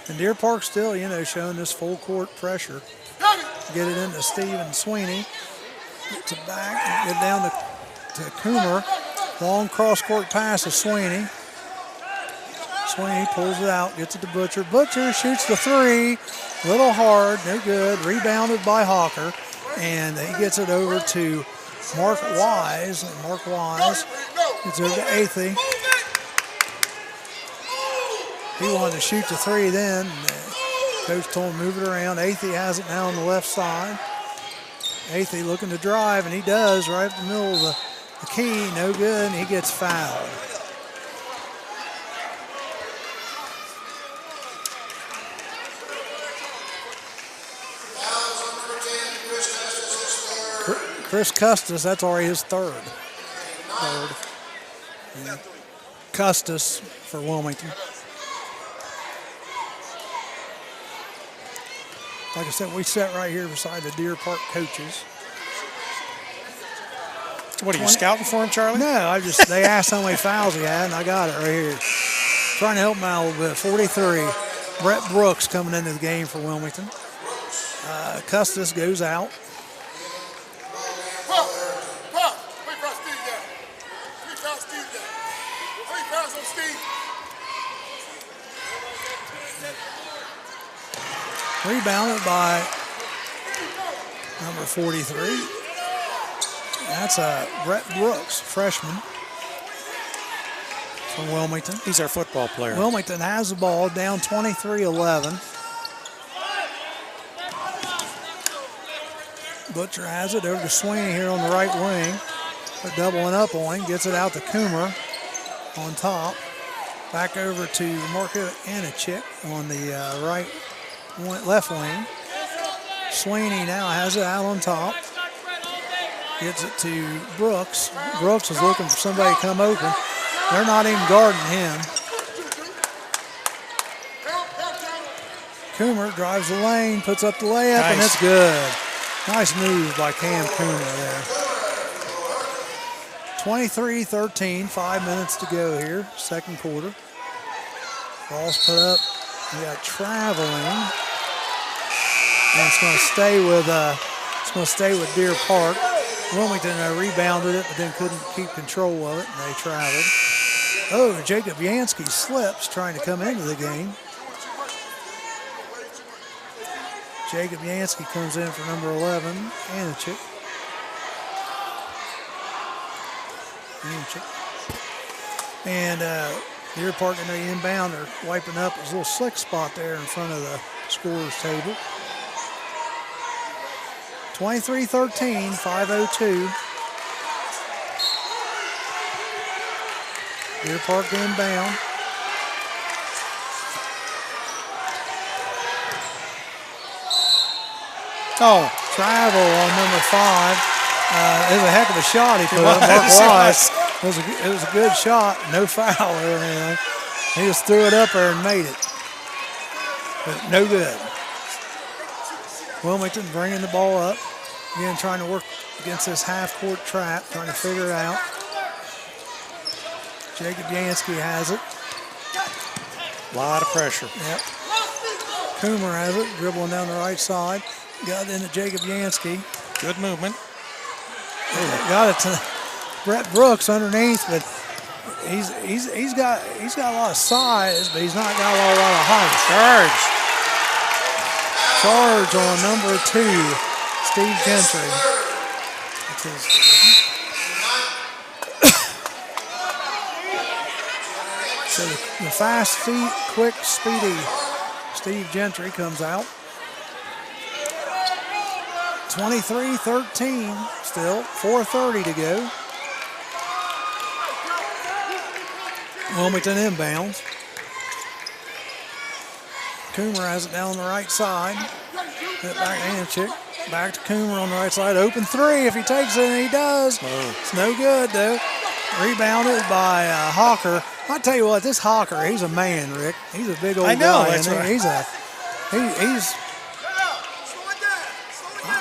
And Deer Park still, showing this full court pressure. Get it into Steven Sweeney. Gets it back. Get down to Coomer. Long cross-court pass to Sweeney. Sweeney pulls it out, gets it to Butcher. Butcher shoots the 3. Little hard, no good. Rebounded by Hawker. And he gets it over to Mark Wise. And Mark Wise gets over to Athey. He wanted to shoot the 3 then. Coach told him move it around. Athey has it now on the left side. Athey looking to drive, and he does right up the middle of the key. No good, and he gets fouled. Chris Custis, that's already his third. Yeah. Custis for Wilmington. Like I said, we sat right here beside the Deer Park coaches. What, are you scouting for him, Charlie? No, they asked how many fouls he had, and I got it right here. Trying to help him out a little bit. 43. Brett Brooks coming into the game for Wilmington. Custis goes out. Rebounded by number 43. That's Brett Brooks, freshman from Wilmington. He's our football player. Wilmington has the ball, down 23-11. Butcher has it over to Sweeney here on the right wing. They're doubling up on him. Gets it out to Coomer on top. Back over to Marco Anichik on the left wing. Sweeney now has it out on top. Gets it to Brooks. Brooks is looking for somebody to come open. They're not even guarding him. Coomer drives the lane, puts up the layup, and it's good. Nice move by Cam Coomer there. 23-13, 5 minutes to go here, second quarter. Ball's put up. We got traveling, and it's going to stay with Deer Park. Wilmington rebounded it, but then couldn't keep control of it, and they traveled. Oh, Jacob Yansky slips trying to come into the game. Jacob Yansky comes in for number 11, Anichik. And Deer Park in the inbound, they're wiping up his little slick spot there in front of the scorer's table. 23-13, 5:02. Deer Park inbound. Oh, travel on number 5. It was a heck of a shot he put up. It was a good shot. No foul or anything. He just threw it up there and made it. But no good. Wilmington bringing the ball up. Again, trying to work against this half-court trap, trying to figure it out. Jacob Yansky has it. A lot of pressure. Yep. Coomer has it, dribbling down the right side. Got it into Jacob Yansky. Good movement. Got it to Brett Brooks underneath, but he's got a lot of size, but he's not got a lot of height. Charge on number 2, Steve Gentry. That's his. So the fast feet, quick, speedy Steve Gentry comes out. 23-13 still, 4:30 to go. Wilmington inbounds. Coomer has it down the right side. Hit back to Anchik. Back to Coomer on the right side. Open 3 if he takes it, and he does. Oh. It's no good, though. Rebounded by Hawker. I tell you what, this Hawker, he's a man, Rick. He's a big old guy. I know, that's right. He's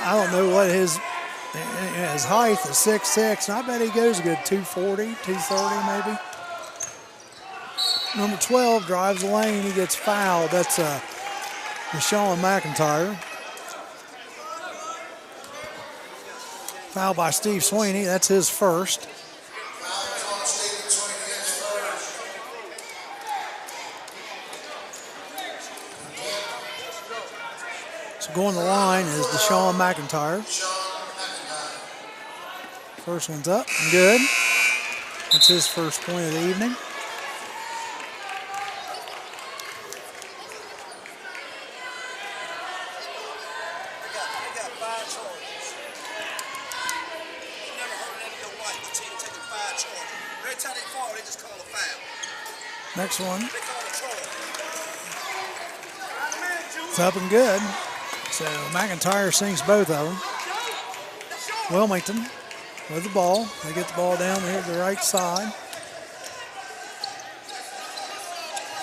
I don't know what his height is, 6'6", and I bet he goes a good 240, 230 maybe. Number 12 drives the lane. He gets fouled. That's Deshaun McIntyre. Foul by Steve Sweeney. That's his first. So going to the line is Deshaun McIntyre. First one's up and good. That's his first point of the evening. Next one. It's up and good. So McIntyre sinks both of them. Wilmington with the ball. They get the ball down here to the right side.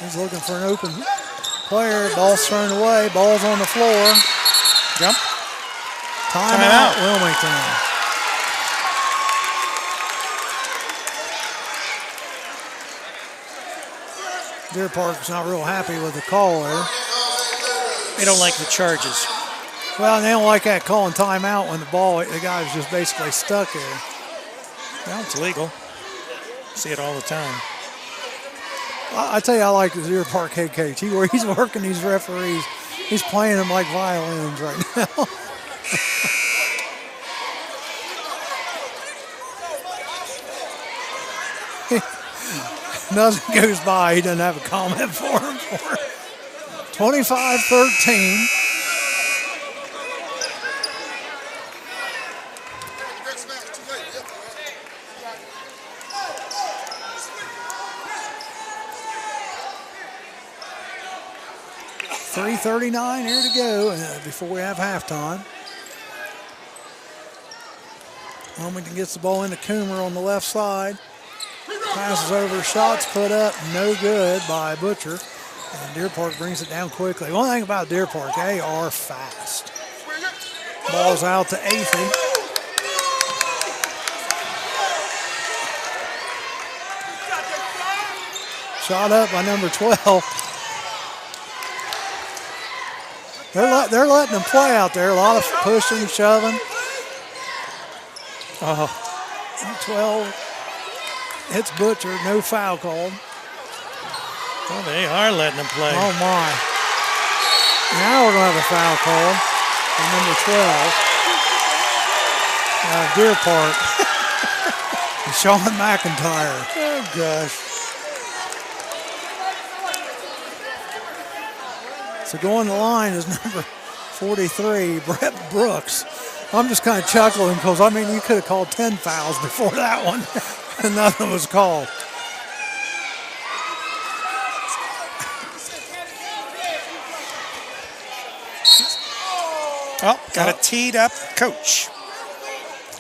He's looking for an open player. Ball's thrown away. Ball's on the floor. Yep. Timeout, Wilmington. Deer Park's not real happy with the call there. They don't like the charges. Well, they don't like that calling timeout when the guy's just basically stuck there. Well, it's legal. See it all the time. I tell you, I like the Deer Park head coach. He's working these referees. He's playing them like violins right now. Nothing goes by. He doesn't have a comment for him. 25-13. .339 here to go before we have halftime. Wilmington gets the ball into Coomer on the left side. Passes over, shots put up, no good by Butcher. And Deer Park brings it down quickly. One thing about Deer Park, they are fast. Ball's out to Athey. Shot up by number 12. They're letting them play out there. A lot of pushing, shoving. 12 hits Butcher. No foul called. Well, they are letting them play. Oh, my. Now we're going to have a foul called on number 12. Deer Park. Sean McIntyre. Oh, gosh. So going to the line is number 43, Brett Brooks. I'm just kind of chuckling because, I mean, you could have called 10 fouls before that one, and nothing was called. Oh, got a teed up coach.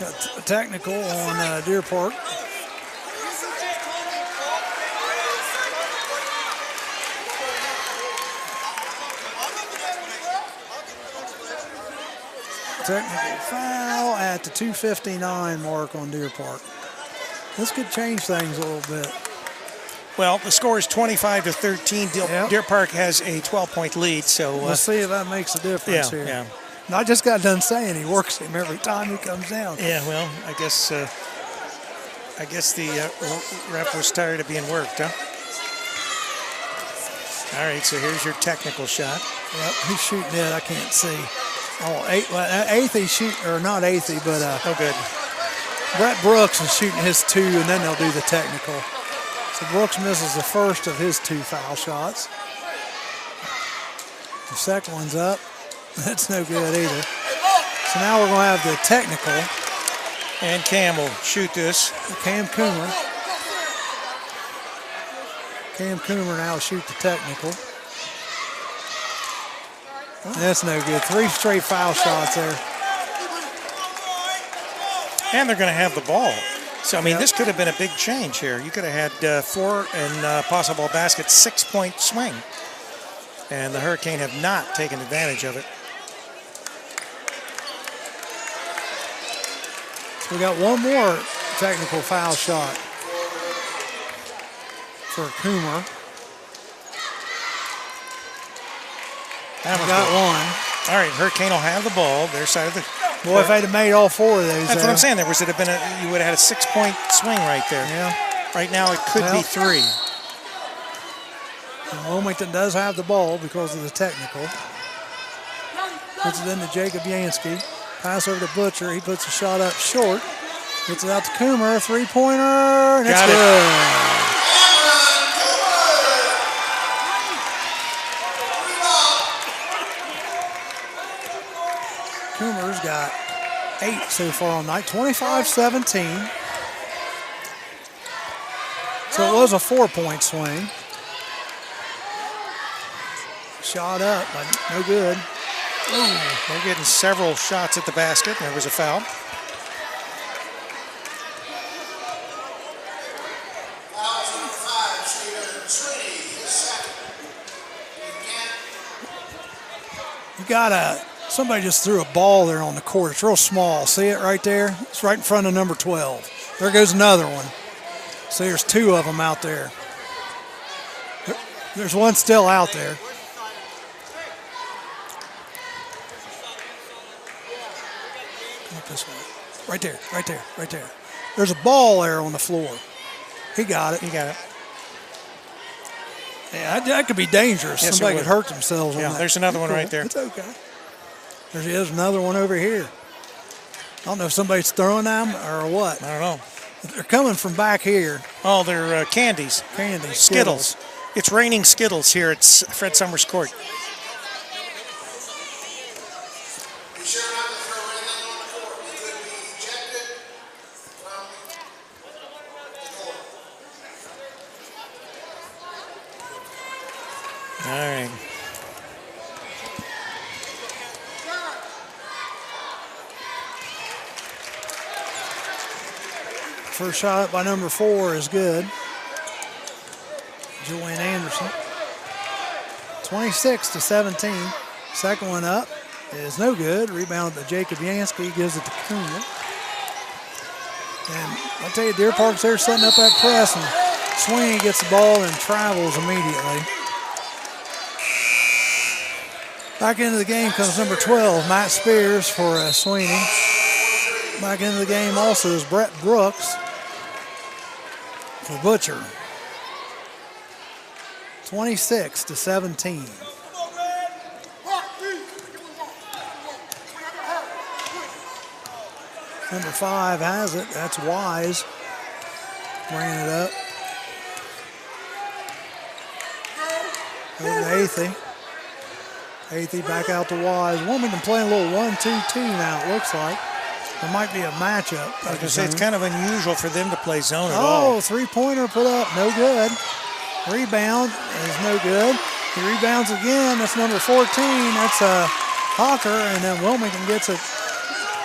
Got a technical on Deer Park. Technical foul at the 2:59 mark on Deer Park. This could change things a little bit. Well, the score is 25-13. Deer Park has a 12-point lead, so we'll see if that makes a difference here. Yeah. And I just got done saying he works him every time he comes down. Yeah, well, I guess the ref was tired of being worked, huh? All right, so here's your technical shot. Yep, he's shooting it. I can't see. Oh, Athey shoot, or not Athey, but oh, good. Brett Brooks is shooting his 2, and then they'll do the technical. So Brooks misses the first of his 2 foul shots. The second one's up. That's no good either. So now we're going to have the technical. And Cam will shoot this. Cam Coomer. Cam Coomer now will shoot the technical. That's no good. 3 straight foul shots there. And they're going to have the ball. So, I mean, this could have been a big change here. You could have had 4 and possible basket, 6-point swing. And the Hurricane have not taken advantage of it. So we got one more technical foul shot for Coomer. Got one. All right, Hurricane will have the ball. Their side of the... Boy, if they'd have made all 4 of those. That's what I'm saying. You would have had a 6-point swing right there. Yeah. Right now it could be 3. And Wilmington does have the ball because of the technical. Puts it into Jacob Yansky. Pass over to Butcher. He puts a shot up short. Gets it out to Coomer. 3-pointer. And it's good. Coomer's got 8 so far all night, 25-17. So it was a 4-point swing. Shot up, but no good. Ooh, they're getting several shots at the basket. There was a foul. You got somebody just threw a ball there on the court. It's real small. See it right there? It's right in front of number 12. There goes another one. So there's 2 of them out there. There's one still out there. Come up this way. Right there, right there, right there. There's a ball there on the floor. He got it. He got it. Yeah, that could be dangerous. Yes, somebody could hurt themselves on that. There's another one right there. It's okay. There's another one over here. I don't know if somebody's throwing them or what. I don't know. They're coming from back here. Oh, they're candies. Candies. Skittles. It's raining Skittles here at Fred Summers Court. Be sure not to throw anything on the court. You could be ejected from the court. All right. First shot up by number 4 is good. Julian Anderson. 26-17. Second one up is no good. Rebound to Jacob Yansky. Gives it to Coomer. And I'll tell you, Deer Park's there setting up that press, and Sweeney gets the ball and travels immediately. Back into the game comes number 12, Matt Spears for Sweeney. Back into the game also is Brett Brooks for Butcher. 26-17. Number 5 has it. That's Wise. Bringing it up. Over to Athey. Athey back out to Wise. Wilmington playing a little 1-2-2 now, it looks like. There might be a matchup. I was going to say, it's kind of unusual for them to play zone at all. Oh, 3-pointer put up. No good. Rebound is no good. He rebounds again. That's number 14. That's Hawker. And then Wilmington gets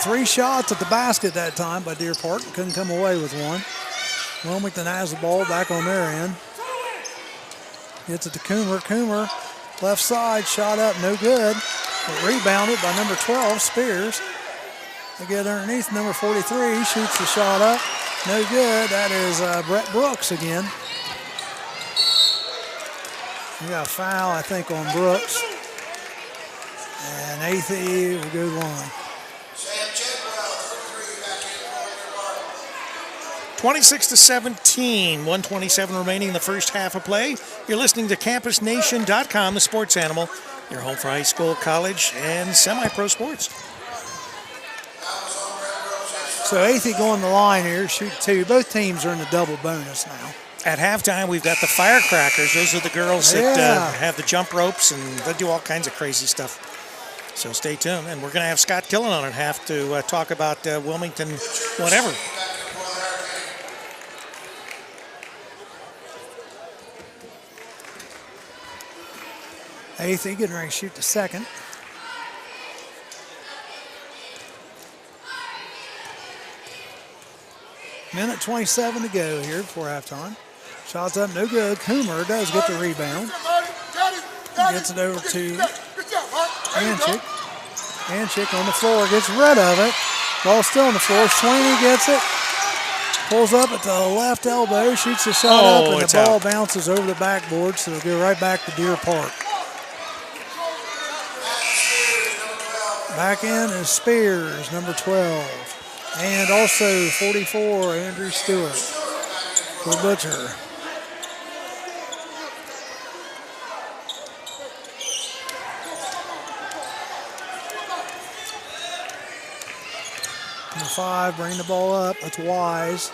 3 shots at the basket that time by Deer Park. Couldn't come away with one. Wilmington has the ball back on their end. Gets it to Coomer. Coomer, left side, shot up, no good. But rebounded by number 12, Spears. They get underneath number 43. He shoots the shot up. No good. That is Brett Brooks again. We got a foul, I think, on Brooks. And Athey will go to the line. 26-17, 127 remaining in the first half of play. You're listening to CampusNation.com, the sports animal, your home for high school, college, and semi-pro sports. So Athey going to the line here, shoot 2. Both teams are in the double bonus now. At halftime, we've got the Firecrackers. Those are the girls that have the jump ropes, and they do all kinds of crazy stuff. So stay tuned. And we're going to have Scott Killen on at half to talk about Wilmington whatever. Athey getting ready to shoot the second. Minute 27 to go here before halftime. Shots up, no good. Coomer does get the rebound. Gets it over to Anchik. Anchik on the floor, gets rid of it. Ball still on the floor. Sweeney gets it. Pulls up at the left elbow, shoots the shot up, and the ball bounces over the backboard, so it'll go right back to Deer Park. Back in is Spears, number 12. And also 44, Andrew Stewart for Butcher. Number 5, bring the ball up. That's Wise.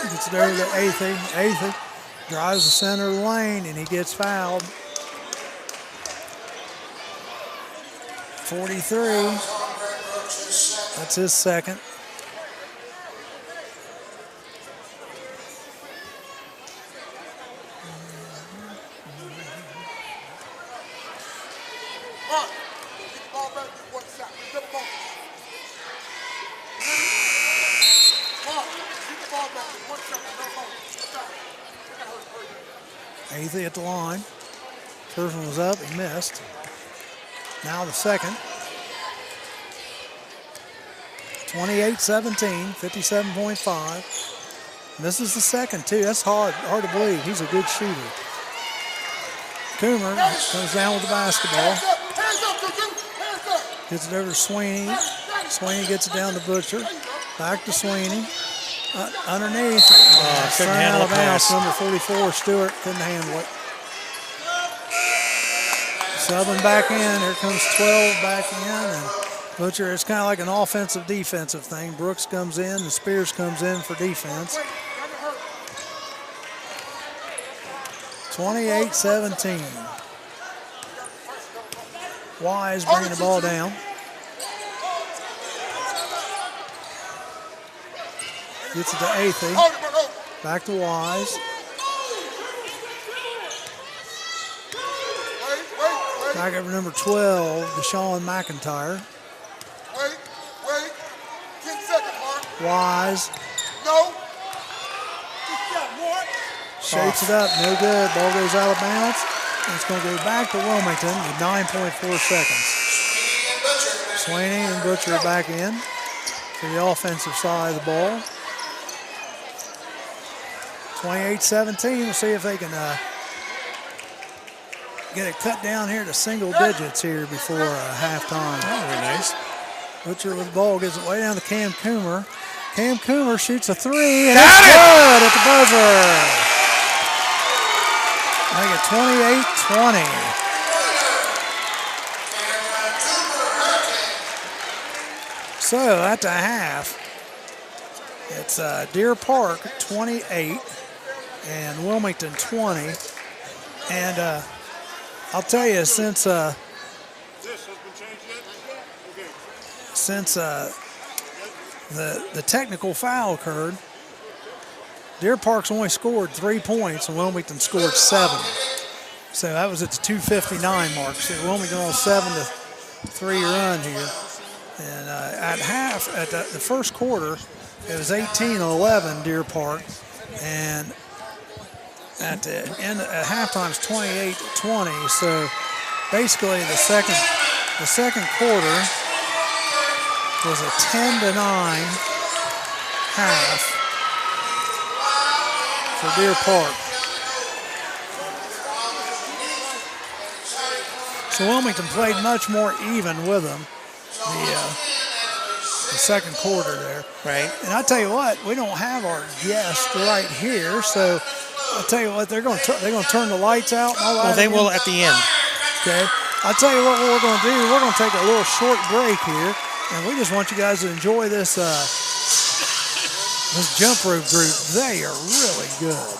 Gets it over to Athey. Athey drives the center of the lane, and he gets fouled. 43. That's his second. Athey at the line. First one was up, he missed. Now the second. 28-17, 57.5. And this is the second, too. That's hard to believe. He's a good shooter. Coomer comes down with the basketball. Gets it over to Sweeney. Sweeney gets it down to Butcher. Back to Sweeney. Underneath. Couldn't handle the pass. Number 44, Stewart, couldn't handle it. Subbing back in. Here comes 12 back in. And Butcher, it's kind of like an offensive defensive thing. Brooks comes in and Spears comes in for defense. 28-17. Wise bringing the ball down. Gets it to Athey. Back to Wise. Back over number 12, Deshaun McIntyre. Wait. 10 seconds, Mark. Wise. No. Shakes it up, no good. Ball goes out of bounds. And it's going to go back to Wilmington with 9.4 seconds. Sweeney and Butcher back in to the offensive side of the ball. 28-17. We'll see if they can get it cut down here to single digits here before halftime. Oh, very nice. Butcher with the ball gets it way down to Cam Coomer. Cam Coomer shoots a 3, and it's good at the buzzer. Make it 28-20. So at the half, it's Deer Park 28 and Wilmington 20. And I'll tell you, since the technical foul occurred, Deer Park's only scored 3 points and Wilmington scored 7. So that was at the 2:59 mark. So Wilmington on a 7-3 run here. And at half, at the first quarter, it was 18-11 Deer Park. And at the end, at halftime, it's 28-20. So basically, the second quarter was a 10-9 half for Deer Park. So Wilmington played much more even with them the second quarter there. Right. And I tell you what, we don't have our guest right here, so I'll tell you what, they're going to turn the lights out and all that. Well, they will at the end. Okay. I'll tell you what we're going to do. We're going to take a little short break here, and we just want you guys to enjoy this this jump rope group. They are really good.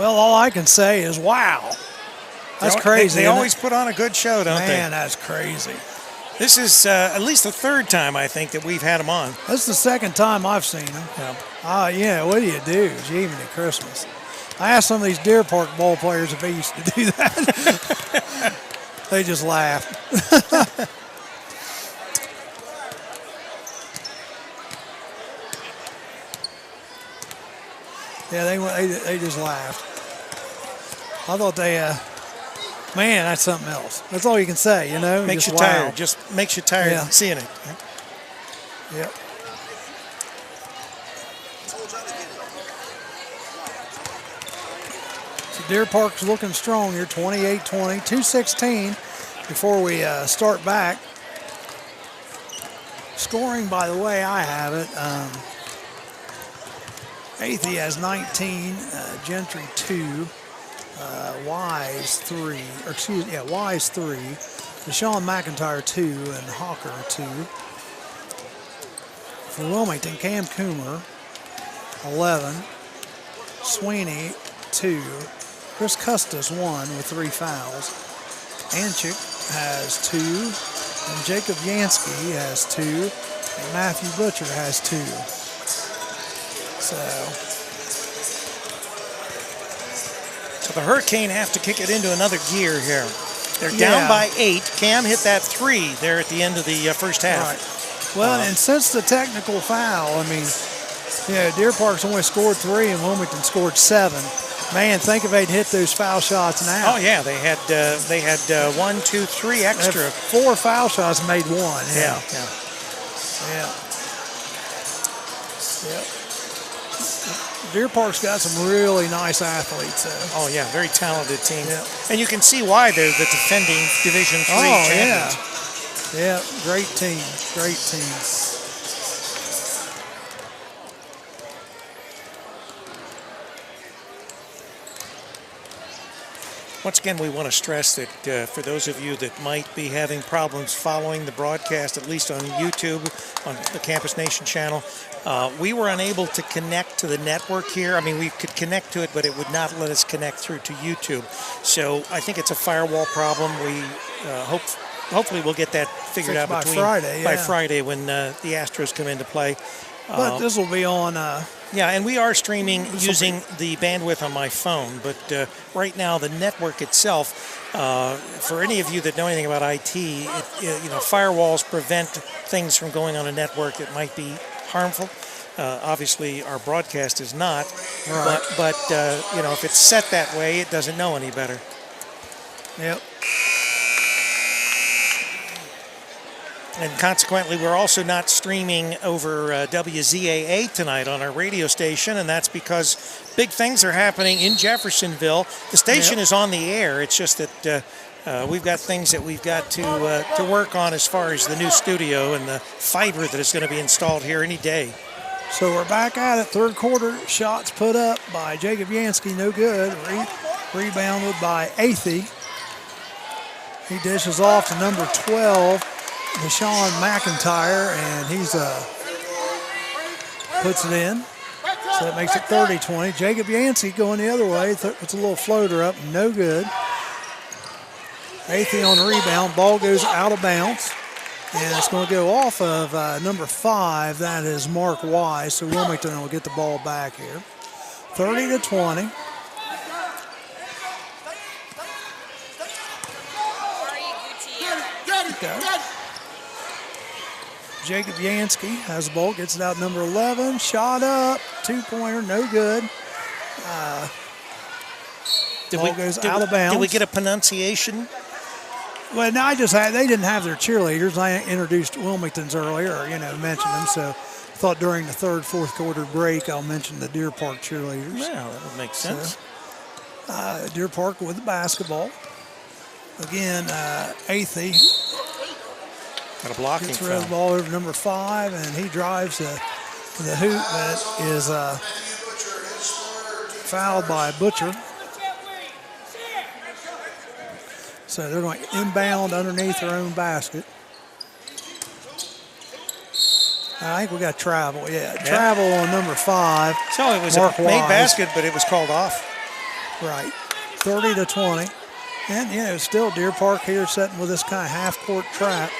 Well, all I can say is, wow. That's crazy. They always put on a good show, don't they? Man, that's crazy. This is at least the third time, I think, that we've had them on. This is the second time I've seen them. Yeah. What do you do? Jiminy Christmas. I asked some of these Deer Park ball players if they used to do that. They just laughed. Yeah, they just laughed. I thought they, man, that's something else. That's all you can say, you know. Makes just you tired. Just makes you tired seeing it. Yep. So Deer Park's looking strong here, 28-20, 2:16 before we start back. Scoring, by the way, I have it. Athey has 19, Gentry 2, Wise 3, Wise 3, Deshaun McIntyre 2, and Hawker 2. For Wilmington, Cam Coomer 11, Sweeney 2, Chris Custis 1 with 3 fouls, Anchik has 2, and Jacob Yansky has 2, and Matthew Butcher has 2. So the Hurricane have to kick it into another gear here. They're down by 8. Cam hit that 3 there at the end of the first half. Right. Well, and since the technical foul, I mean, Deer Park's only scored 3 and Wilmington scored 7. Man, think if they'd hit those foul shots now. Oh yeah, they had 1, 2, 3 extra. 4 foul shots, made 1. Yeah. Deer Park's got some really nice athletes. Oh yeah, very talented team. Yeah. And you can see why they're the defending Division III champions. Yeah, great team, great team. Once again, we want to stress that for those of you that might be having problems following the broadcast, at least on YouTube, on the Campus Nation channel, we were unable to connect to the network here. I mean, we could connect to it, but it would not let us connect through to YouTube. So I think it's a firewall problem. We hopefully we'll get that figured out by Friday when the Astros come into play. But this will be on... Yeah, and we are streaming using the bandwidth on my phone, but right now the network itself, for any of you that know anything about IT, firewalls prevent things from going on a network that might be harmful. Obviously, our broadcast is not, right. but if it's set that way, it doesn't know any better. Yep. And consequently, we're also not streaming over WZAA tonight on our radio station, and that's because big things are happening in Jeffersonville. The station is on the air. It's just that we've got things that we've got to work on as far as the new studio and the fiber that is going to be installed here any day. So we're back at it. Third quarter, shots put up by Jacob Yansky, no good. Rebounded by Athey. He dishes off to number 12. Deshaun McIntyre, and he's puts it in. So that makes it 30-20. Jacob Yancey going the other way. It's a little floater up, no good. Athey on the rebound. Ball goes out of bounds. And it's going to go off of number 5. That is Mark Wise. So Wilmington will get the ball back here. 30-20. Okay. Jacob Yansky has the ball, gets it out number 11, shot up, 2-pointer, no good. Ball goes out of bounds. Did we get a pronunciation? Well, no, they didn't have their cheerleaders. I introduced Wilmington's earlier, or, mentioned them, so I thought during the third, fourth quarter break, I'll mention the Deer Park cheerleaders. Yeah, that would make sense. So, Deer Park with the basketball. Again, Athey. Got a blocking gets foul. the ball over number 5, and he drives the hoop that is fouled by Butcher. So they're going inbound underneath their own basket. I think we got travel. Yeah, travel on number 5. So it was Mark a made Wise. basket, but it was called off. Right, 30-20. And, you know, still Deer Park here setting with this kind of half-court trap.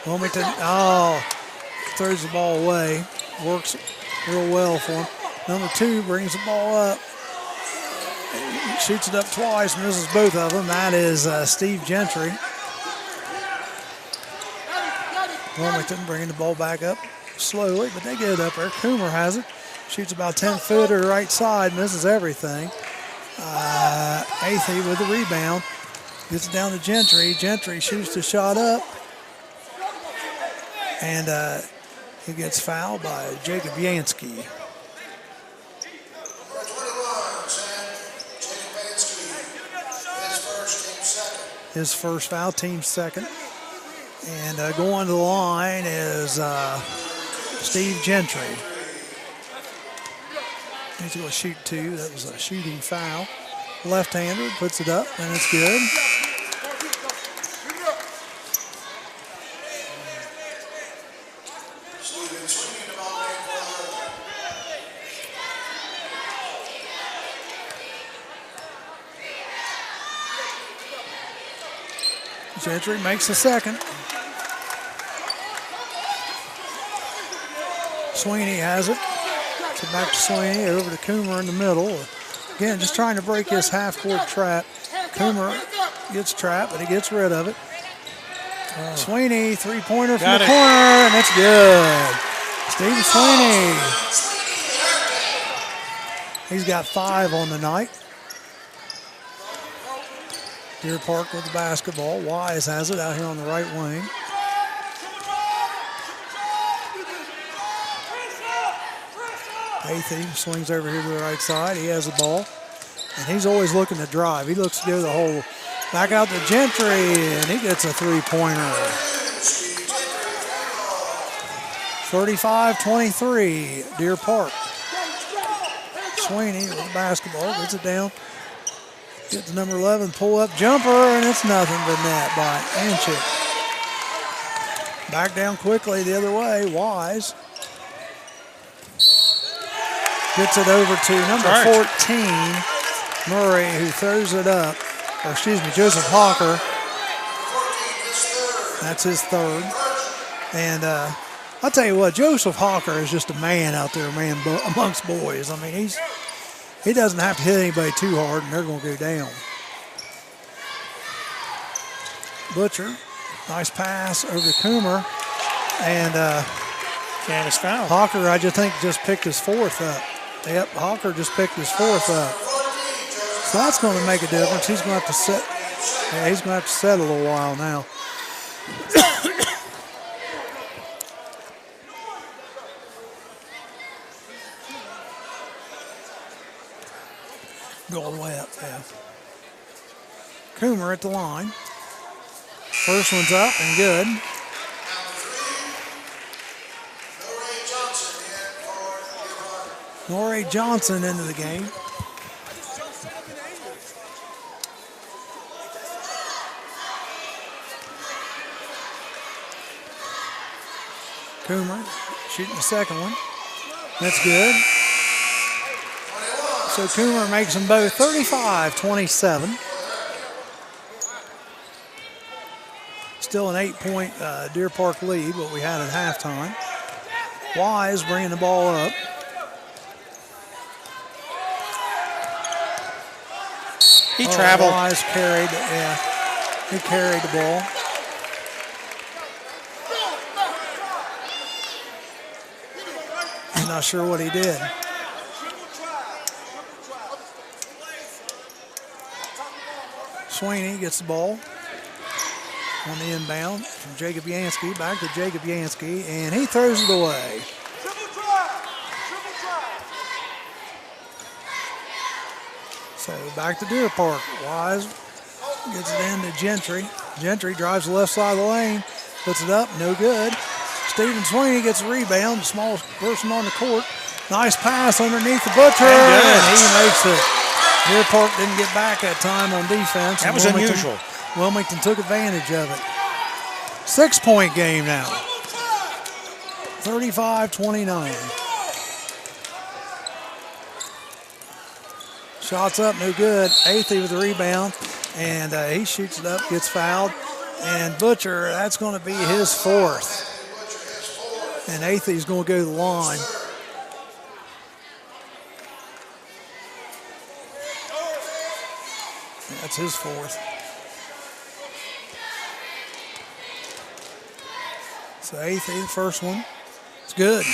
Wilmington, throws the ball away. Works real well for him. Number 2 brings the ball up. Shoots it up twice, misses both of them. That is Steve Gentry. Wilmington bringing the ball back up slowly, but they get it up there. Coomer has it. Shoots about 10-footer right side, misses everything. Athey with the rebound. Gets it down to Gentry. Gentry shoots the shot up. And he gets fouled by Jacob Yansky. His first foul, team second. And going to the line is Steve Gentry. He's going to shoot 2. That was a shooting foul. Left-hander puts it up, and it's good. Gentry makes the second. Sweeney has it. So back to Sweeney, over to Coomer in the middle. Again, just trying to break his half-court trap. Coomer gets trapped, but he gets rid of it. Sweeney, three-pointer from the corner, and it's good. Steve Sweeney. He's got 5 on the night. Deer Park with the basketball. Wise has it out here on the right wing. Athey swings over here to the right side. He has the ball, and he's always looking to drive. He looks to go the whole back out to Gentry, and he gets a three-pointer. 35-23, Deer Park. Sweeney with the basketball, gets it down. Gets to number 11, pull-up jumper, and it's nothing but net by Anchik. Back down quickly the other way, Wise. Gets it over to number 14, Murray, who throws it up. Or excuse me, Joseph Hawker. That's his third. And I'll tell you what, Joseph Hawker is just a man out there, man, amongst boys. I mean, he doesn't have to hit anybody too hard, and they're going to go down. Butcher, nice pass over to Coomer. And Janice foul. Hawker, I think, just picked his 4th up. Yep, Hawker just picked his 4th up. So that's going to make a difference. He's going to have to sit. Yeah, he's going to have to sit a little while now. Go all the way up, yeah. Coomer at the line. First one's up and good. Norrie Johnson into the game. Coomer shooting the second one. That's good. So Coomer makes them both 35-27. Still an 8-point Deer Park lead, what we had at halftime. Wise bringing the ball up. He traveled. Wise carried, yeah. He carried the ball. I'm not sure what he did. Sweeney gets the ball on the inbound from Jacob Yansky. Back to Jacob Yansky, and he throws it away. So back to Deer Park. Wise gets it in to Gentry. Gentry drives the left side of the lane, puts it up, no good. Stephen Sweeney gets a rebound, the smallest person on the court. Nice pass underneath the Butcher, and he makes it. Deer Park didn't get back that time on defense. That was unusual. Wilmington took advantage of it. 6-point game now. 35-29. Shots up, no good. Athey with the rebound, and he shoots it up, gets fouled. And Butcher, that's going to be his fourth. And Athey's going to go to the line. That's his fourth. So Athey, the first one. It's good.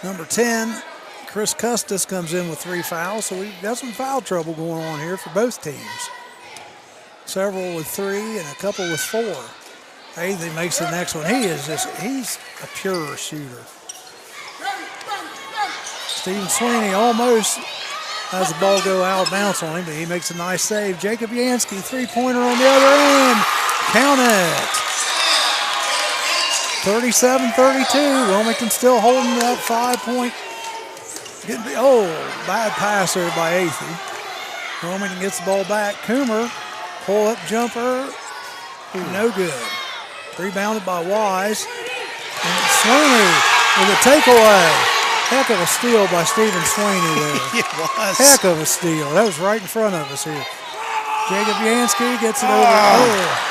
Number 10, Chris Custis comes in with 3 fouls, so we've got some foul trouble going on here for both teams. Several with 3 and a couple with 4. Athey makes the next one. He's a pure shooter. Stephen Sweeney almost has the ball go out of bounds on him, but he makes a nice save. Jacob Yansky, 3-pointer on the other end. Count it. 37-32. Wilmington still holding up 5-point. Bad pass there by Athey. Wilmington gets the ball back. Coomer, pull-up jumper. No good. Rebounded by Wise. And Sweeney with a takeaway. Heck of a steal by Stephen Sweeney there. It was. Heck of a steal. That was right in front of us here. Jacob Yansky gets it over.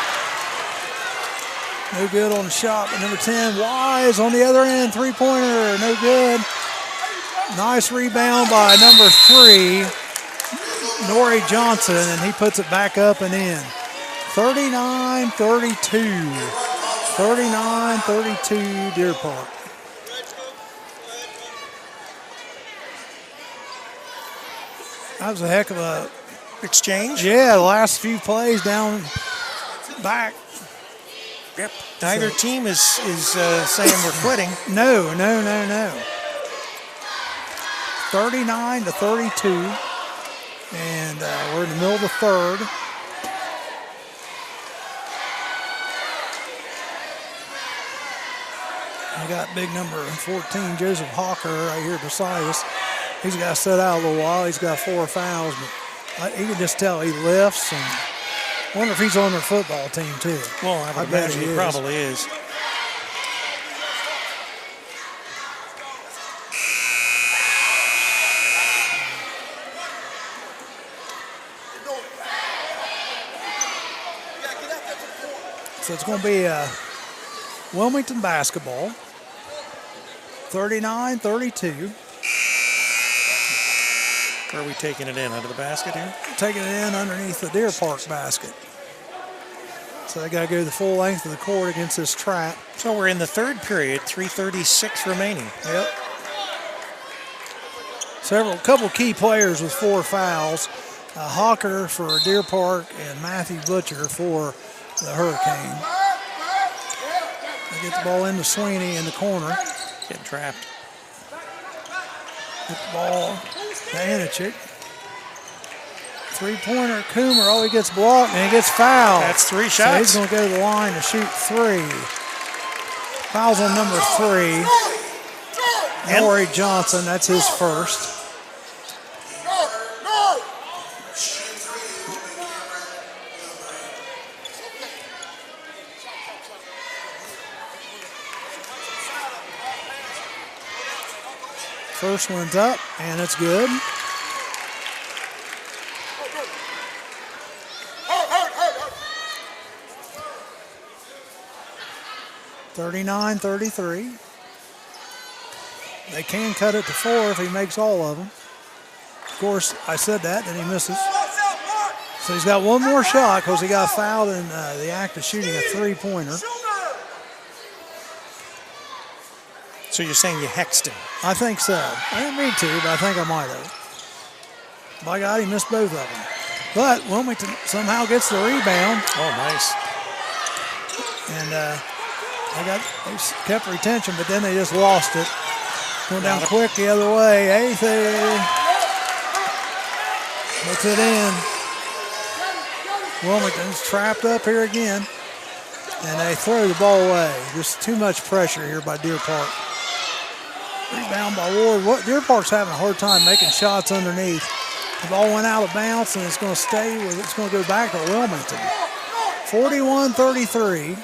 No good on the shot, but number 10, Wise on the other end, 3-pointer, no good. Nice rebound by number 3, Nori Johnson, and he puts it back up and in. 39-32. 39-32 Deer Park. That was a heck of a exchange. Yeah, the last few plays down back. Yep. Neither team is saying we're quitting. No. 39-32, and we're in the middle of the third. I got big number 14, Joseph Hawker, right here beside us. He's got to sit out a little while. He's got 4 fouls, but you can just tell he lifts. And I wonder if he's on their football team too. Well, I would imagine he probably is. So it's going to be Wilmington basketball, 39-32. Where are we taking it in? Under the basket here? Taking it in underneath the Deer Park basket. So they got to go the full length of the court against this trap. So we're in the third period, 3:36 remaining. Yep. Couple key players with 4 fouls. Hawker for Deer Park and Matthew Butcher for the Hurricane. They get the ball into Sweeney in the corner. Getting trapped. Get the ball to Anichik. 3-pointer, Coomer. He gets blocked and he gets fouled. That's 3 shots. So he's going to go to the line to shoot 3. Fouls on number 3. Nori Johnson, that's his first. First one's up, and it's good. (39-33). They can cut it to 4 if he makes all of them. Of course, I said that, then he misses. So he's got one more shot because he got fouled in the act of shooting a 3-pointer. So you're saying you hexed him? I think so. I didn't mean to, but I think I might have. By God, he missed both of them. But Wilmington somehow gets the rebound. Oh, nice. And they kept retention, but then they just lost it. Going down quick the other way. Athey puts it in. Wilmington's trapped up here again. And they throw the ball away. Just too much pressure here by Deer Park. Rebound by Ward. Deer Park's having a hard time making shots underneath. The ball went out of bounds, and it's going to stay with. It's going to go back to Wilmington. 41-33.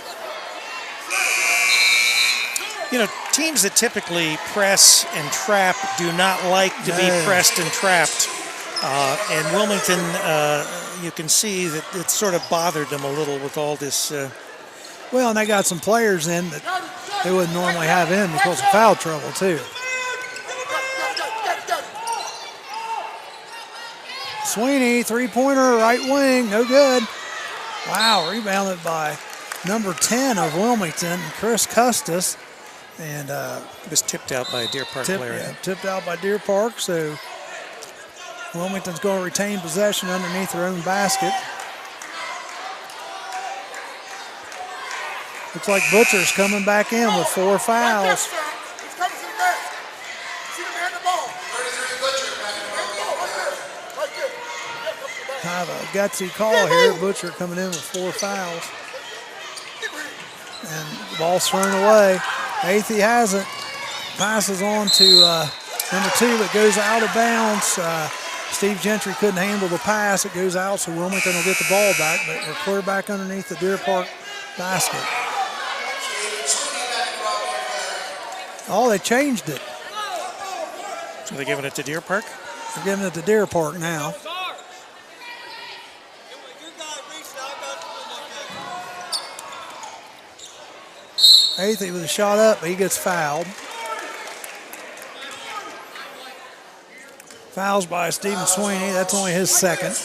You know, teams that typically press and trap do not like to be pressed and trapped. And Wilmington, you can see that it sort of bothered them a little with all this. Well, and they got some players in that they wouldn't normally have in because of foul trouble, too. Sweeney, three-pointer, right wing, no good. Wow, rebounded by number 10 of Wilmington, Chris Custis. And it was tipped out by a Deer Park player. Yeah, tipped out by Deer Park, so Wilmington's going to retain possession underneath their own basket. Looks like Butcher's coming back in with 4 fouls. Kind of a gutsy call here. Butcher coming in with 4 fouls. And the ball's thrown away. Athey has it. Passes on to number 2, but goes out of bounds. Steve Gentry couldn't handle the pass. It goes out, so Wilmington will get the ball back, but we're clear back underneath the Deer Park basket. Oh, they changed it. So they're giving it to Deer Park? They're giving it to Deer Park now. Athey with a shot up, but he gets fouled. Fouls by Stephen Sweeney. That's only his second.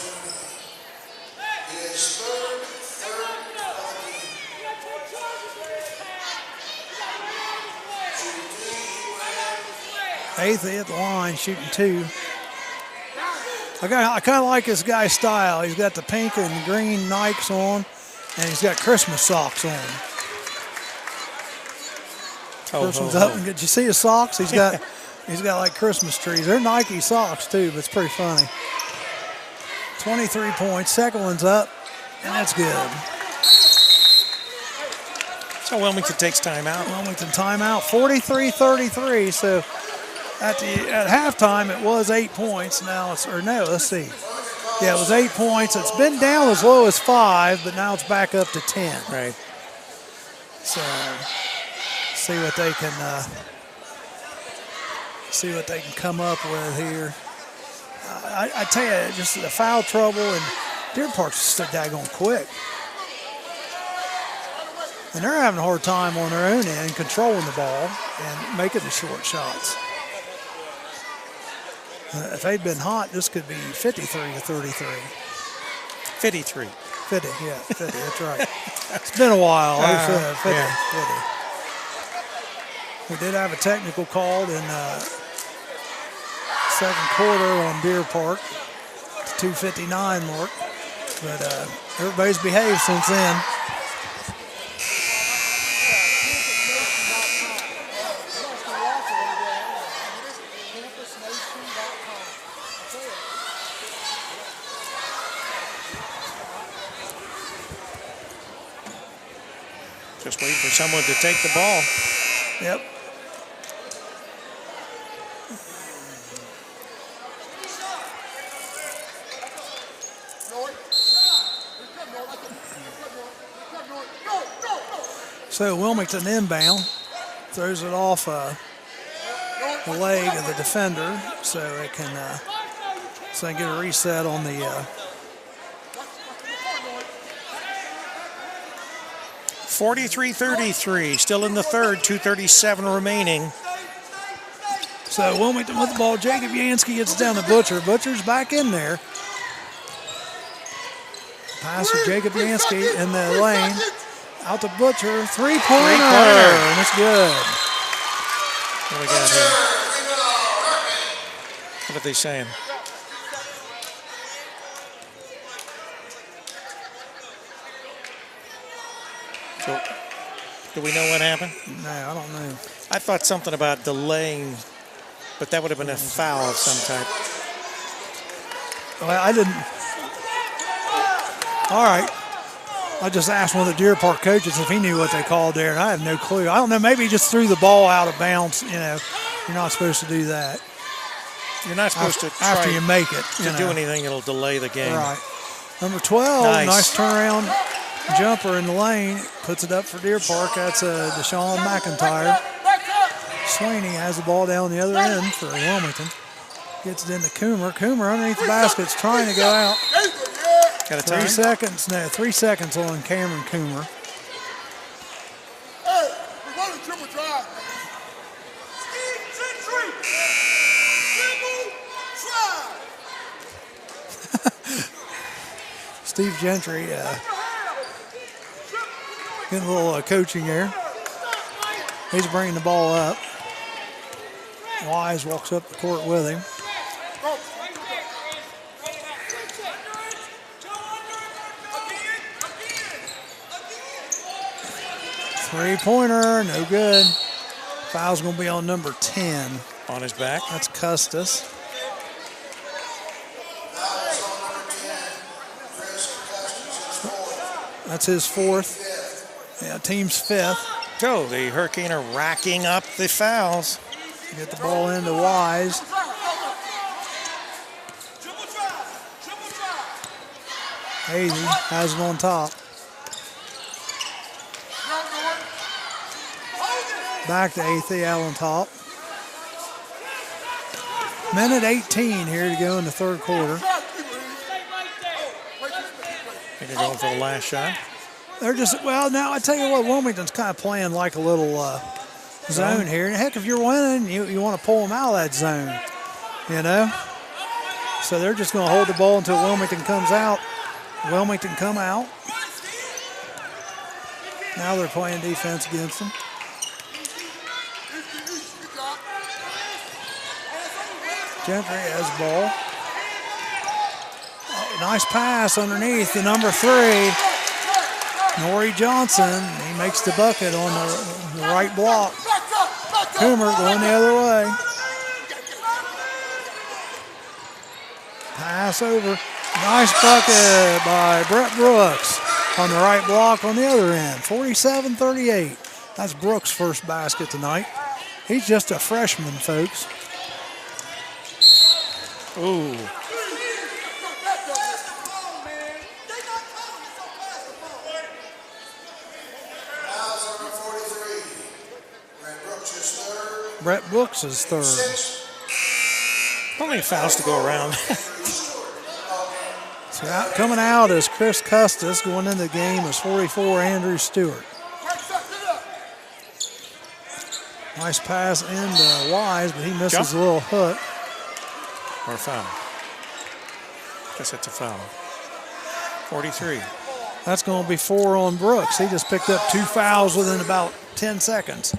Athey at the line, shooting 2. I kind of like this guy's style. He's got the pink and green Nikes on, and he's got Christmas socks on. Person's up and did you see his socks? He's got like Christmas trees. They're Nike socks too, but it's pretty funny. 23 points. Second one's up, and that's good. So Wilmington takes timeout. Wilmington timeout. 43-33. So at halftime it was 8 points. Now it's let's see. Yeah, it was 8 points. It's been down as low as 5, but now it's back up to 10. Right. So see what they can come up with here. I tell you, just the foul trouble, and Deer Park's just so daggone quick. And they're having a hard time on their own end controlling the ball and making the short shots. If they'd been hot, this could be 53-33. 53. 50, yeah, 50, that's right. It's been a while. 50. We did have a technical called in second quarter on Deer Park, 2:59 mark, but everybody's behaved since then. Just waiting for someone to take the ball. Yep. So Wilmington inbound, throws it off the leg of the defender, so it can get a reset on the 43-33, still in the third, 2:37 remaining. So Wilmington with the ball. Jacob Yansky gets down to Butcher. Butcher's back in there. Pass for Jacob Yansky in the lane. Out to Butcher, three-pointer, and it's good. What do we got here? What are they saying? So, do we know what happened? No, I don't know. I thought something about delaying, but that would have been a foul of some type. Well, I didn't. All right. I just asked one of the Deer Park coaches if he knew what they called there, and I have no clue. I don't know. Maybe he just threw the ball out of bounds. You know, you're not supposed to do that. You're not supposed to try after you make it. To do anything, it'll delay the game. Right. Number 12, nice turnaround jumper in the lane. Puts it up for Deer Park. That's Deshaun McIntyre. Sweeney has the ball down the other end for Wilmington. Gets it into Coomer. Coomer underneath the basket's trying to go out. Got a 3 time? seconds. No, 3 seconds on Cameron Coomer. Hey, we're running triple drive. Steve Gentry getting a little coaching there. He's bringing the ball up. Wise walks up the court with him. Three-pointer, no good. Foul's going to be on number 10. On his back. That's Custis. That's his fourth. Yeah, team's fifth. So the Hurricane are racking up the fouls. Get the ball into Wise. Hazy has it on top. Back to Athey out on top. Minute 18 here to go in the third quarter. They're going for the last shot. They're just, well, now I tell you what, Wilmington's kind of playing like a little zone here. And heck, if you're winning, you want to pull them out of that zone, you know? So they're just going to hold the ball until Wilmington comes out. Wilmington come out. Now they're playing defense against them. Gentry has the ball. Oh, nice pass underneath the number 3. Norrie Johnson, he makes the bucket on the right block. Coomer going the other way. Pass over. Nice bucket by Brett Brooks on the right block on the other end. 47-38. That's Brooks' first basket tonight. He's just a freshman, folks. Ooh. Brett Brooks is third. How many fouls to go around? So coming out is Chris Custis. Going into the game is 44, Andrew Stewart. Nice pass into Wise, but he misses a little hook. Or a foul. Guess that's a foul. 43. That's going to be 4 on Brooks. He just picked up 2 fouls within about 10 seconds.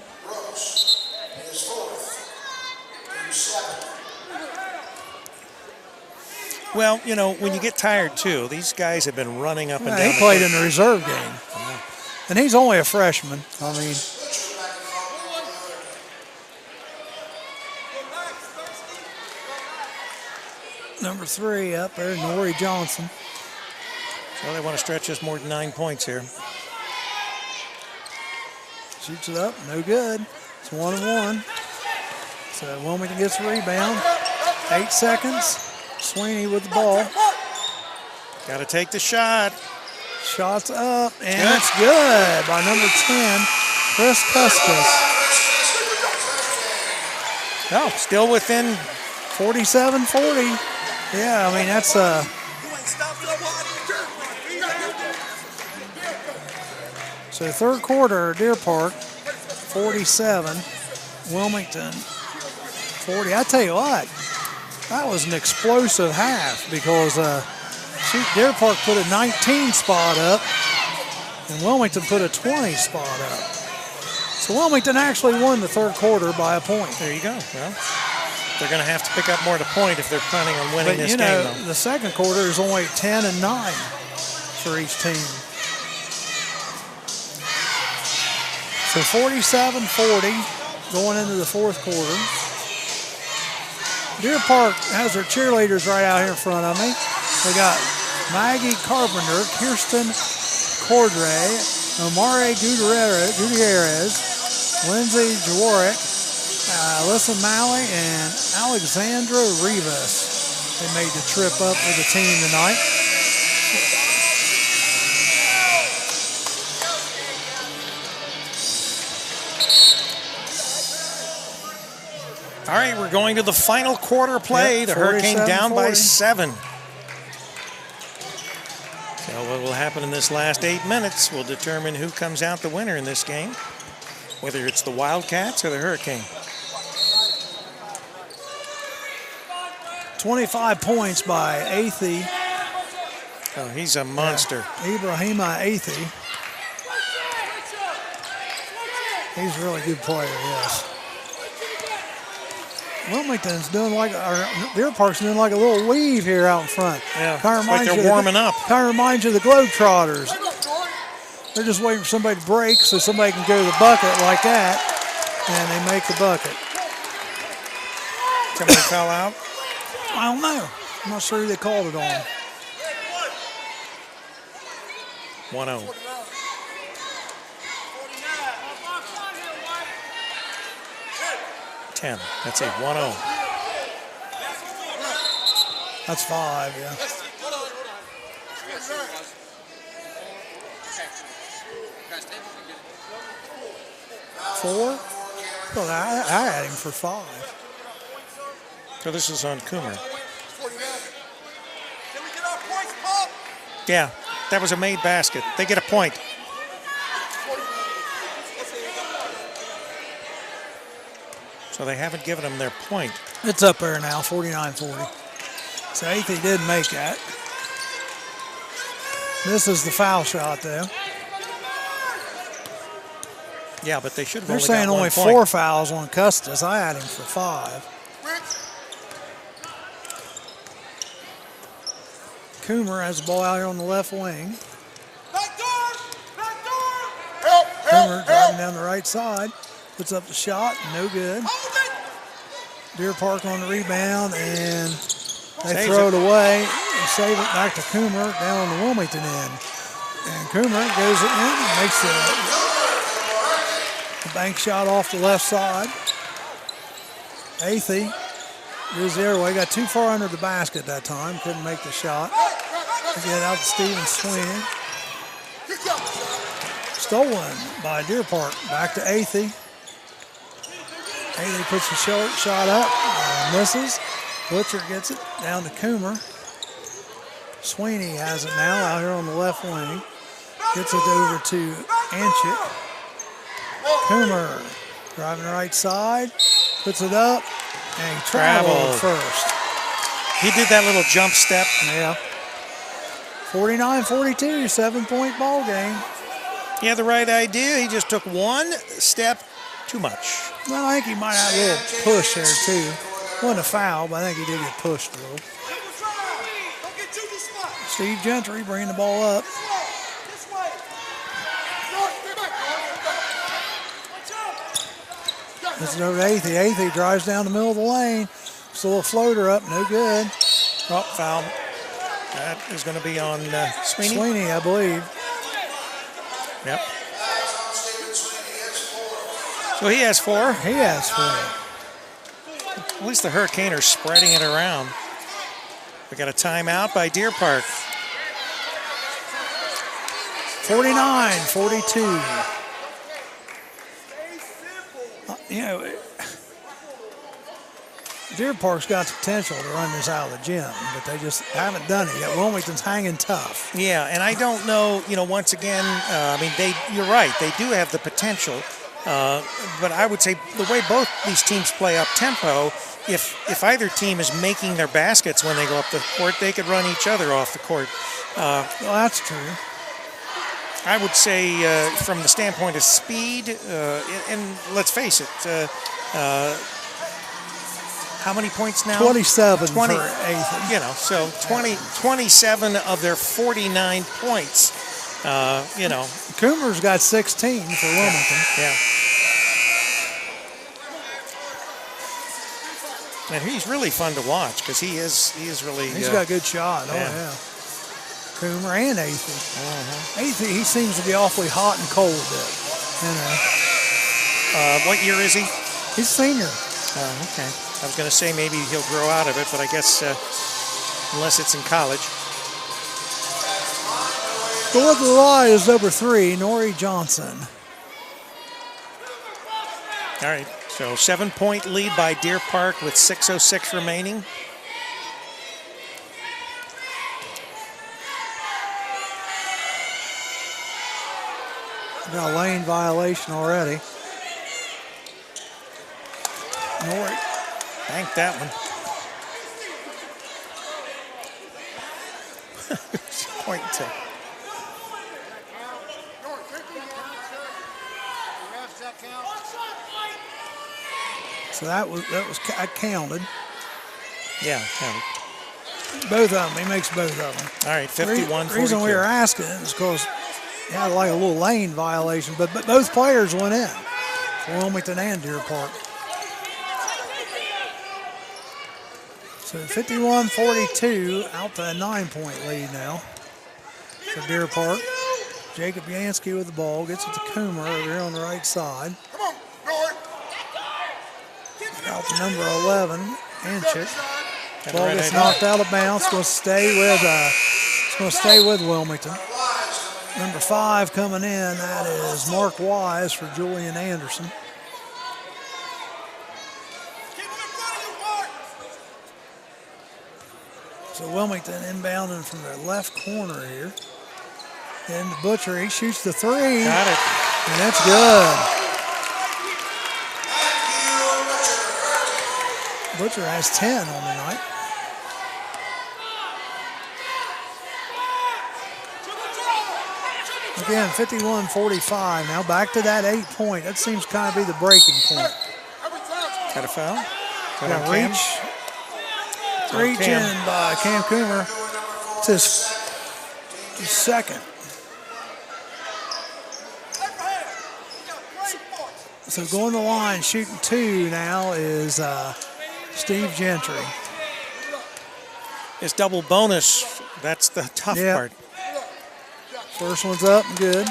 Well, you know, when you get tired, too, these guys have been running up and down. He played in the reserve game. And he's only a freshman. I mean, number 3 up there, Norrie Johnson. Well, they want to stretch us more than 9 points here. Shoots it up, no good. It's 1-1. So Wilmington gets a rebound. 8 seconds. Sweeney with the ball. Got to take the shot. Shots up, and it's good by number 10, Chris Custis. No, still within 47-40. Yeah, I mean, that's so third quarter, Deer Park, 47, Wilmington, 40. I tell you what, that was an explosive half because Deer Park put a 19 spot up and Wilmington put a 20 spot up. So Wilmington actually won the third quarter by a point. There you go. Well, they're going to have to pick up more to point if they're planning on winning this game, though. The second quarter is only 10 and 9 for each team. So 47-40 going into the fourth quarter. Deer Park has their cheerleaders right out here in front of me. They got Maggie Carpenter, Kirsten Cordray, Omari Gutierrez, Lindsay Jaworek, Alyssa Malley, and Alexandra Rivas. They made the trip up with the team tonight. All right, we're going to the final quarter play. Yep, the Hurricane down 47-40. by 7. So what will happen in this last 8 minutes will determine who comes out the winner in this game, whether it's the Wildcats or the Hurricane. 25 points by Athey. Oh, he's a monster. Ibrahima Athey. He's a really good player, yes. Wilmington's doing like, or Deer Park's doing like a little weave here out in front. Yeah, like they're warming up. Kind of reminds you of the Globetrotters. They're just waiting for somebody to break so somebody can go to the bucket like that, and they make the bucket. Somebody fell out? I don't know. I'm not sure who they called it on. 1-0. That's it, 1-0. That's 5, yeah. 4? Well, I had him for 5. So this is on Coomer. Can we get our points, Pop? Yeah, that was a made basket. They get a point. So they haven't given them their point. It's up there now, 49-40. So Athey did make that. This is the foul shot, though. Yeah, but they should have They're only saying got only 1 4 point. fouls on Custis. I had him for 5. Coomer has the ball out here on the left wing. Back door! Back door! Coomer driving down the right side. Puts up the shot, no good. Deer Park on the rebound, and they throw it away and save it back to Coomer down on the Wilmington end. And Coomer goes in and makes the bank shot off the left side. Athey goes the other way. Got too far under the basket that time. Couldn't make the shot. Get out to Steven Sweeney. Stolen by Deer Park. Back to Athey. Athey puts the shot up and misses. Butcher gets it down to Coomer. Sweeney has it now out here on the left wing. Gets it over to Anchik. Coomer driving the right side. Puts it up and he traveled first. He did that little jump step. Yeah. 49-42, 7-point ball game. He had the right idea. He just took one step too much. Well, I think he might have a little push there, too. Wasn't a foul, but I think he did get pushed a little. Steve Gentry bringing the ball up. This is over to Athey. Athey drives down the middle of the lane. It's a little floater up, no good. Oh, foul. That is going to be on Sweeney. Sweeney, I believe. Yep. So he has 4. He has 4. At least the Hurricane are spreading it around. We got a timeout by Deer Park. 49-42. You know, Deer Park's got the potential to run this out of the gym, but they just haven't done it yet. Wilmington's hanging tough. Yeah, and I don't know, once again, you're right, they do have the potential, but I would say the way both these teams play up tempo, if either team is making their baskets when they go up the court, they could run each other off the court. Well, that's true. I would say from the standpoint of speed, and let's face it, how many points now? 27 for Athey. So 27 of their 49 points, Coomer's got 16 for Wilmington. Yeah. And he's really fun to watch because he is really... He's got a good shot. Oh, yeah. Coomer and Athey. Athey, he seems to be awfully hot and cold there. What year is he? He's a senior. Oh, okay. I was going to say maybe he'll grow out of it, but I guess unless it's in college. Going to the line is number 3, Nori Johnson. All right. So 7-point lead by Deer Park with 6:06 remaining. Got a lane violation already. Norrie banked that one. Point to. So that counted. Yeah, counted. Both of them. He makes both of them. All right, 51-42. The reason we were asking is because he had like a little lane violation, but both players went in for Wilmington and Deer Park. So 51-42, out to a 9-point lead now for Deer Park. Jacob Yansky with the ball, gets it to Coomer over here on the right side. Come on, Norrie. Out to number 11, Anchik. Ball gets knocked out of bounds. It's going to stay with Wilmington. Number 5 coming in, that is Mark Wise for Julian Anderson. So Wilmington inbounding from their left corner here. And Butcher, he shoots the 3. Got it. And that's good. Butcher has 10 on the night. Again, 51-45. Now back to that 8-point. That seems kind of be the breaking point. Got a foul? Got reach in by Cam Coomer. It's his second. So going to the line, shooting 2 now is Steve Gentry. It's double bonus. That's the tough part. First one's up and good.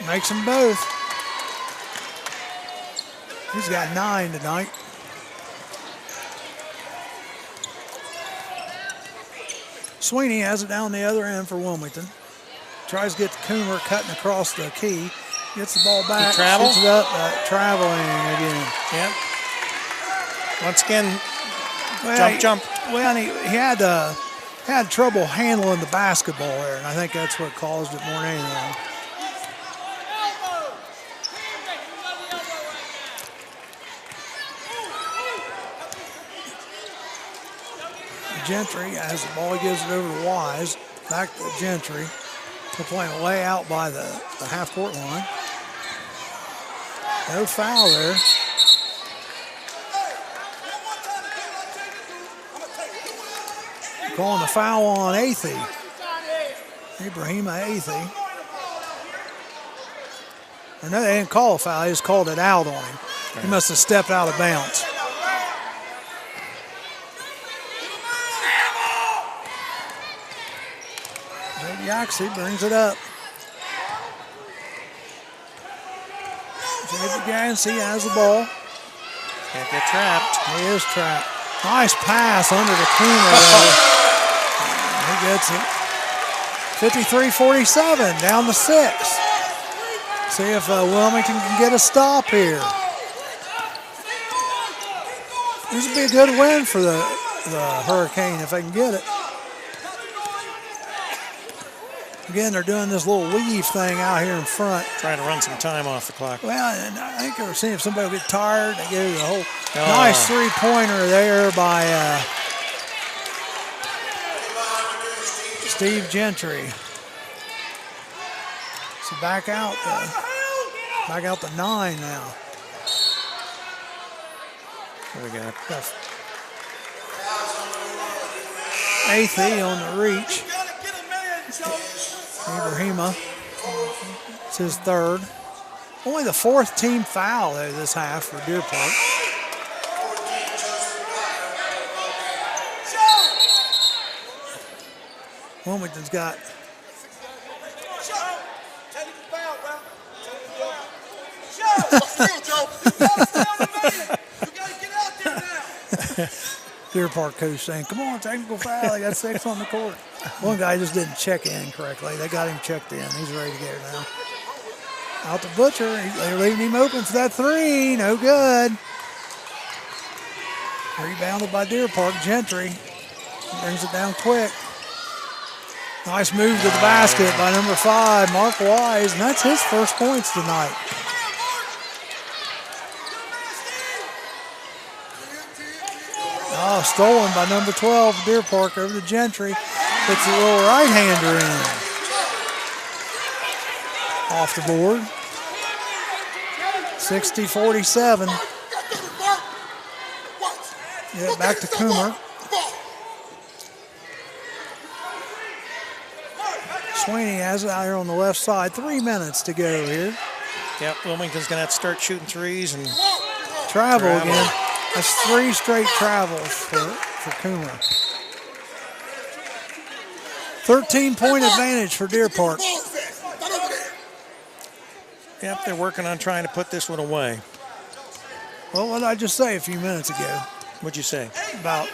Makes them both. He's got 9 tonight. Sweeney has it down the other end for Wilmington. Tries to get the Coomer cutting across the key. Gets the ball back. Shoots it up. Traveling again. Yep. Once again, jump. Well, he had trouble handling the basketball there, and I think that's what caused it more than anything. Gentry has the ball, he gives it over to Wise. Back to Gentry. They're playing way out by the half-court line. No foul there. Calling the foul on Athey. Ibrahima Athey. I know they didn't call a foul, they just called it out on him. He must have stepped out of bounds. Yaxie brings it up. David Gansey has the ball. Can't get trapped. He is trapped. Nice pass under the Coomer. He gets it. 53-47, down to 6. See if Wilmington can get a stop here. This would be a good win for the Hurricane if they can get it. Again, they're doing this little weave thing out here in front. Trying to run some time off the clock. Well, and I think they were seeing if somebody would get tired. They gave it a whole nice three-pointer there by Steve Gentry. So back out to 9 now. What we got? Athey on the reach. Ibrahima. It's his 3rd. Only the 4th team foul there this half for Deer Park. Wilmington's got Deer Park coach saying, come on, technical foul. They got 6 on the court. One guy just didn't check in correctly. They got him checked in. He's ready to go now. Out to Butcher. They're leaving him open for that 3. No good. Rebounded by Deer Park. Gentry brings it down quick. Nice move to the basket by number 5, Mark Wise, and that's his first points tonight. Oh, stolen by number 12, Deer Park, over to Gentry. Puts the little right-hander in. Off the board. 60-47. Yeah, back to Coomer. Sweeney has it out here on the left side. 3 minutes to go here. Yep, Wilmington's going to have to start shooting threes and travel again. That's 3 straight travels for Coomer. 13-point advantage for Deer Park. Yep, they're working on trying to put this one away. Well, what did I just say a few minutes ago? What'd you say? About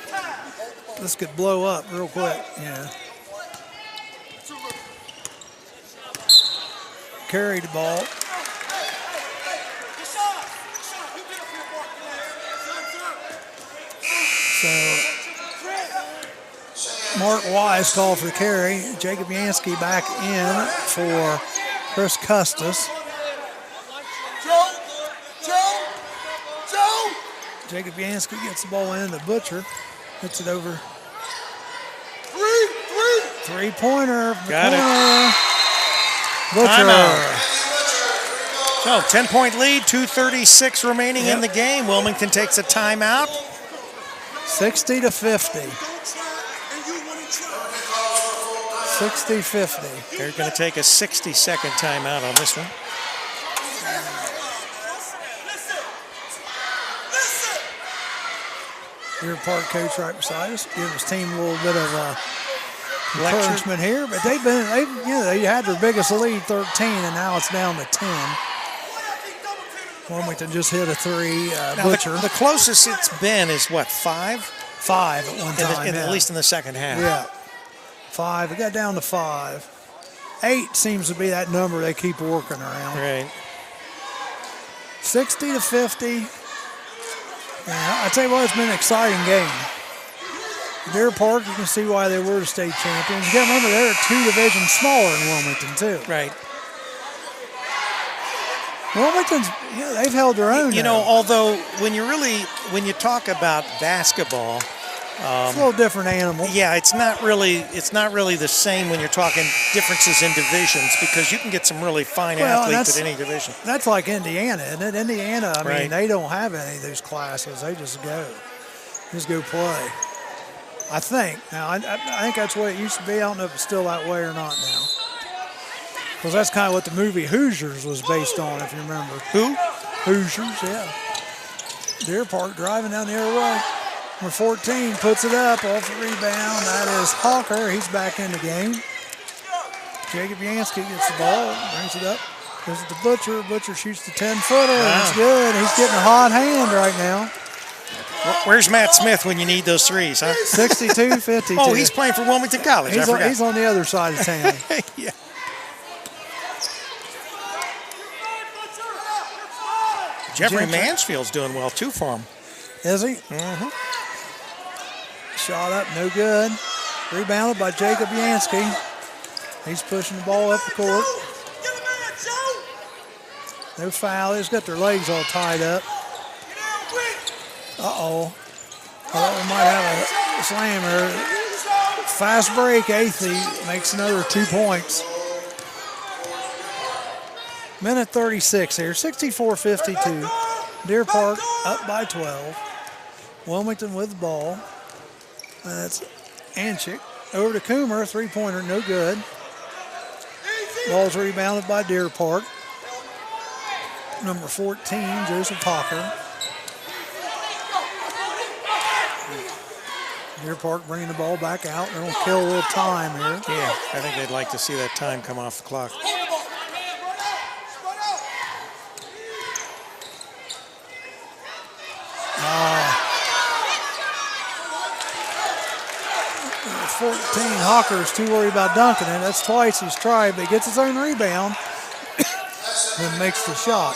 this could blow up real quick. Yeah. Carried the ball. So Mark Wise called for the carry. Jacob Yansky back in for Chris Custis. Jacob Yansky gets the ball in. The Butcher hits it over. Three-pointer. Got it. Butcher. Timeout. So 10-point lead, 2:36 remaining in the game. Wilmington takes a timeout. 60-50. 60-50. They're going to take a 60-second timeout on this one. Deer Park coach right beside us. Give his team a little bit of encouragement here, but they had their biggest lead, 13, and now it's down to 10. Wilmington just hit a 3. Butcher. The closest it's been is what, 5? 5 at one time. At least in the second half. Yeah, 5. It got down to 5. 8 seems to be that number they keep working around. Right. 60-50. Yeah, I tell you what, it's been an exciting game. Deer Park, you can see why they were the state champions. You got to remember, they're 2 divisions smaller in Wilmington, too. Right. Wilmington's, they've held their own. You know, although when you talk about basketball, it's a little different animal. Yeah, it's not really the same when you're talking differences in divisions, because you can get some really fine athletes at any division. That's like Indiana, isn't it? Indiana, I right. mean, they don't have any of those classes. They just go play. I think. Now, I think that's the way it used to be. I don't know if it's still that way or not now. Because that's kind of what the movie Hoosiers was based on, if you remember. Who? Hoosiers, yeah. Deer Park driving down the other way. Number 14 puts it up off the rebound. That is Hawker. He's back in the game. Jacob Yansky gets the ball, brings it up. Goes to Butcher. Butcher shoots the 10-footer. Wow. It's good. He's getting a hot hand right now. Where's Matt Smith when you need those threes, huh? 62-52. Oh, he's playing for Wilmington College. He's on the other side of town. Yeah. Jeffrey Mansfield's doing well, too, for him. Is he? Mm-hmm. Shot up, no good. Rebounded by Jacob Yansky. He's pushing the ball up the court. No foul. He's got their legs all tied up. Uh-oh. Well, we might have a slammer. Fast break. Athey makes another 2 points. Minute 36 here. 64-52. Deer Park up by 12. Wilmington with the ball. That's Anchik. Over to Coomer. Three-pointer, no good. Ball's rebounded by Deer Park. Number 14, Joseph Hawker. Deer Park bringing the ball back out. They're going to kill a little time here. Yeah, I think they'd like to see that time come off the clock. Hawker's too worried about dunking it. That's twice he's tried, but he gets his own rebound and makes the shot.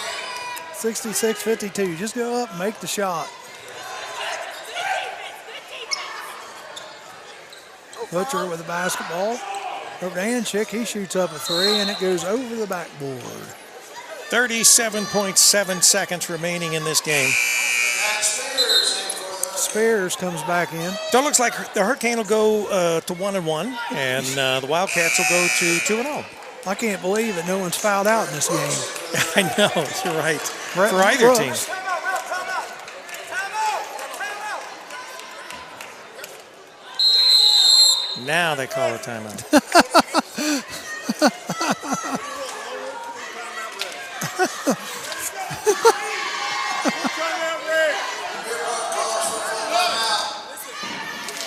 66-52. Just go up and make the shot. Butcher with the basketball. Over to Anchick. He shoots up a three, and it goes over the backboard. 37.7 seconds remaining in this game. Spears comes back in. So it looks like the Hurricane will go to 1-1, and the Wildcats will go to 2-0. I can't believe that no one's fouled out in this game. I know, you're right. Brett For either Brooks. team. Now they call a timeout.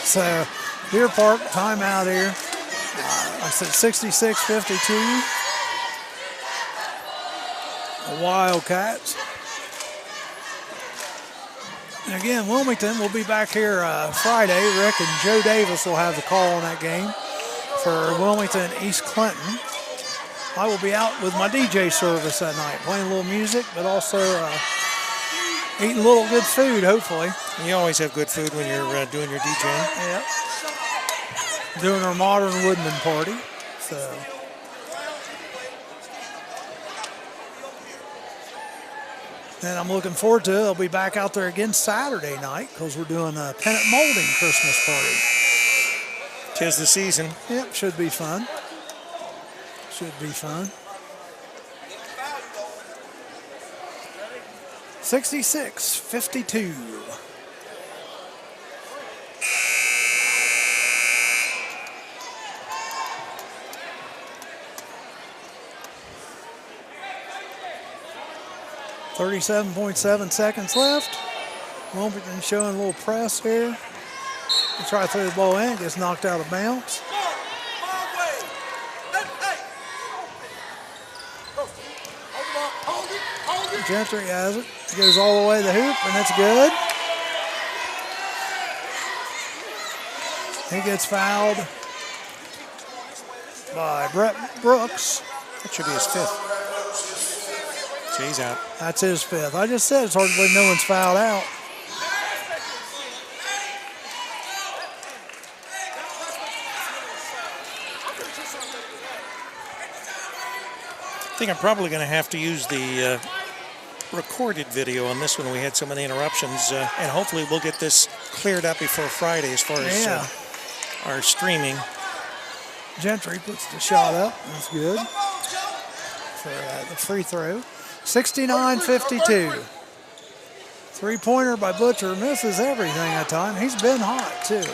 So, Deer Park timeout here. I said 66-52. The Wildcats. And again, Wilmington will be back here Friday. Rick and Joe Davis will have the call on that game for Wilmington East Clinton. I will be out with my DJ service that night, playing a little music, but also eating a little good food, hopefully. You always have good food when you're doing your DJing. Yeah. Doing our modern woodman party. So. And I'm looking forward to it. I'll be back out there again Saturday night because we're doing a pennant molding Christmas party. 'Tis the season. Yep, should be fun. Should be fun. 66-52. .7 seconds left. Wilmington showing a little press here. They try to throw the ball in, gets knocked out of bounds. Gentry has it. It goes all the way to the hoop, and it's good. He gets fouled by Brett Brooks. That should be his fifth. So he's out. That's his fifth. I just said it's hard to believe no one's fouled out. I think I'm probably going to have to use the recorded video on this one. We had so many interruptions, and hopefully we'll get this cleared up before Friday as far as our streaming. Gentry puts the shot up. That's good for the free throw. 69-52. Three-pointer by Butcher. Misses everything that time. He's been hot, too.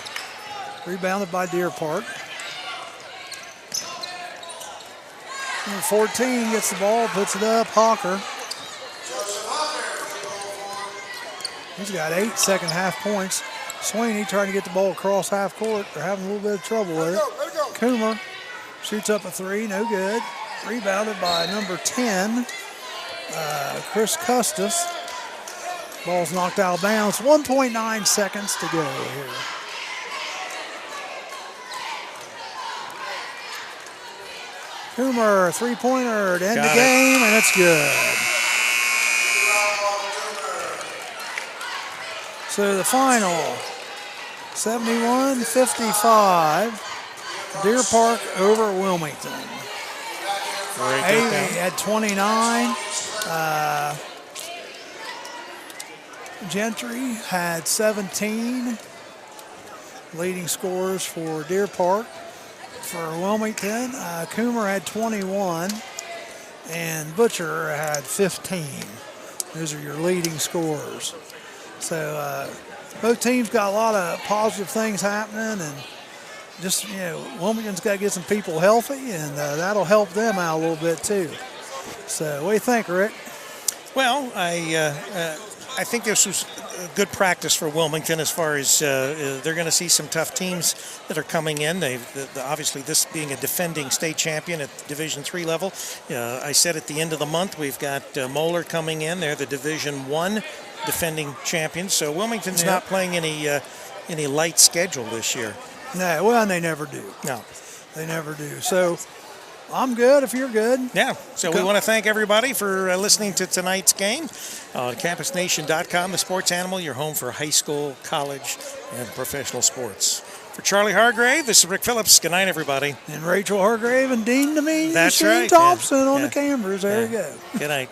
Rebounded by Deer Park. Number 14 gets the ball, puts it up. Hawker. He's got 8 second half points. Sweeney trying to get the ball across half court. They're having a little bit of trouble with it. Coomer shoots up a three, no good. Rebounded by number 10, Chris Custis. Ball's knocked out of bounds. 1.9 seconds to go here. Coomer, three-pointer to end the game, and it's good. So the final, 71-55, Deer Park over Wilmington. Avey had 29. Gentry had 17. Leading scorers for Deer Park. For Wilmington, Coomer had 21, and Butcher had 15. Those are your leading scorers. So both teams got a lot of positive things happening, and just, Wilmington's got to get some people healthy, and that'll help them out a little bit too. So what do you think, Rick? Well, I think this was a good practice for Wilmington as far as they're going to see some tough teams that are coming in. Obviously, this being a defending state champion at Division III level. I said at the end of the month, we've got Moeller coming in. They're the Division I defending champions. So Wilmington's not playing any light schedule this year. No, well, and they never do. No. They never do. So I'm good if you're good. Yeah. So we want to thank everybody for listening to tonight's game on campusnation.com, the sports animal, your home for high school, college, and professional sports. For Charlie Hargrave, this is Rick Phillips. Good night, everybody. And Rachel Hargrave and Dean Deming. That's Shane right. Thompson on the cameras. There you go. Good night.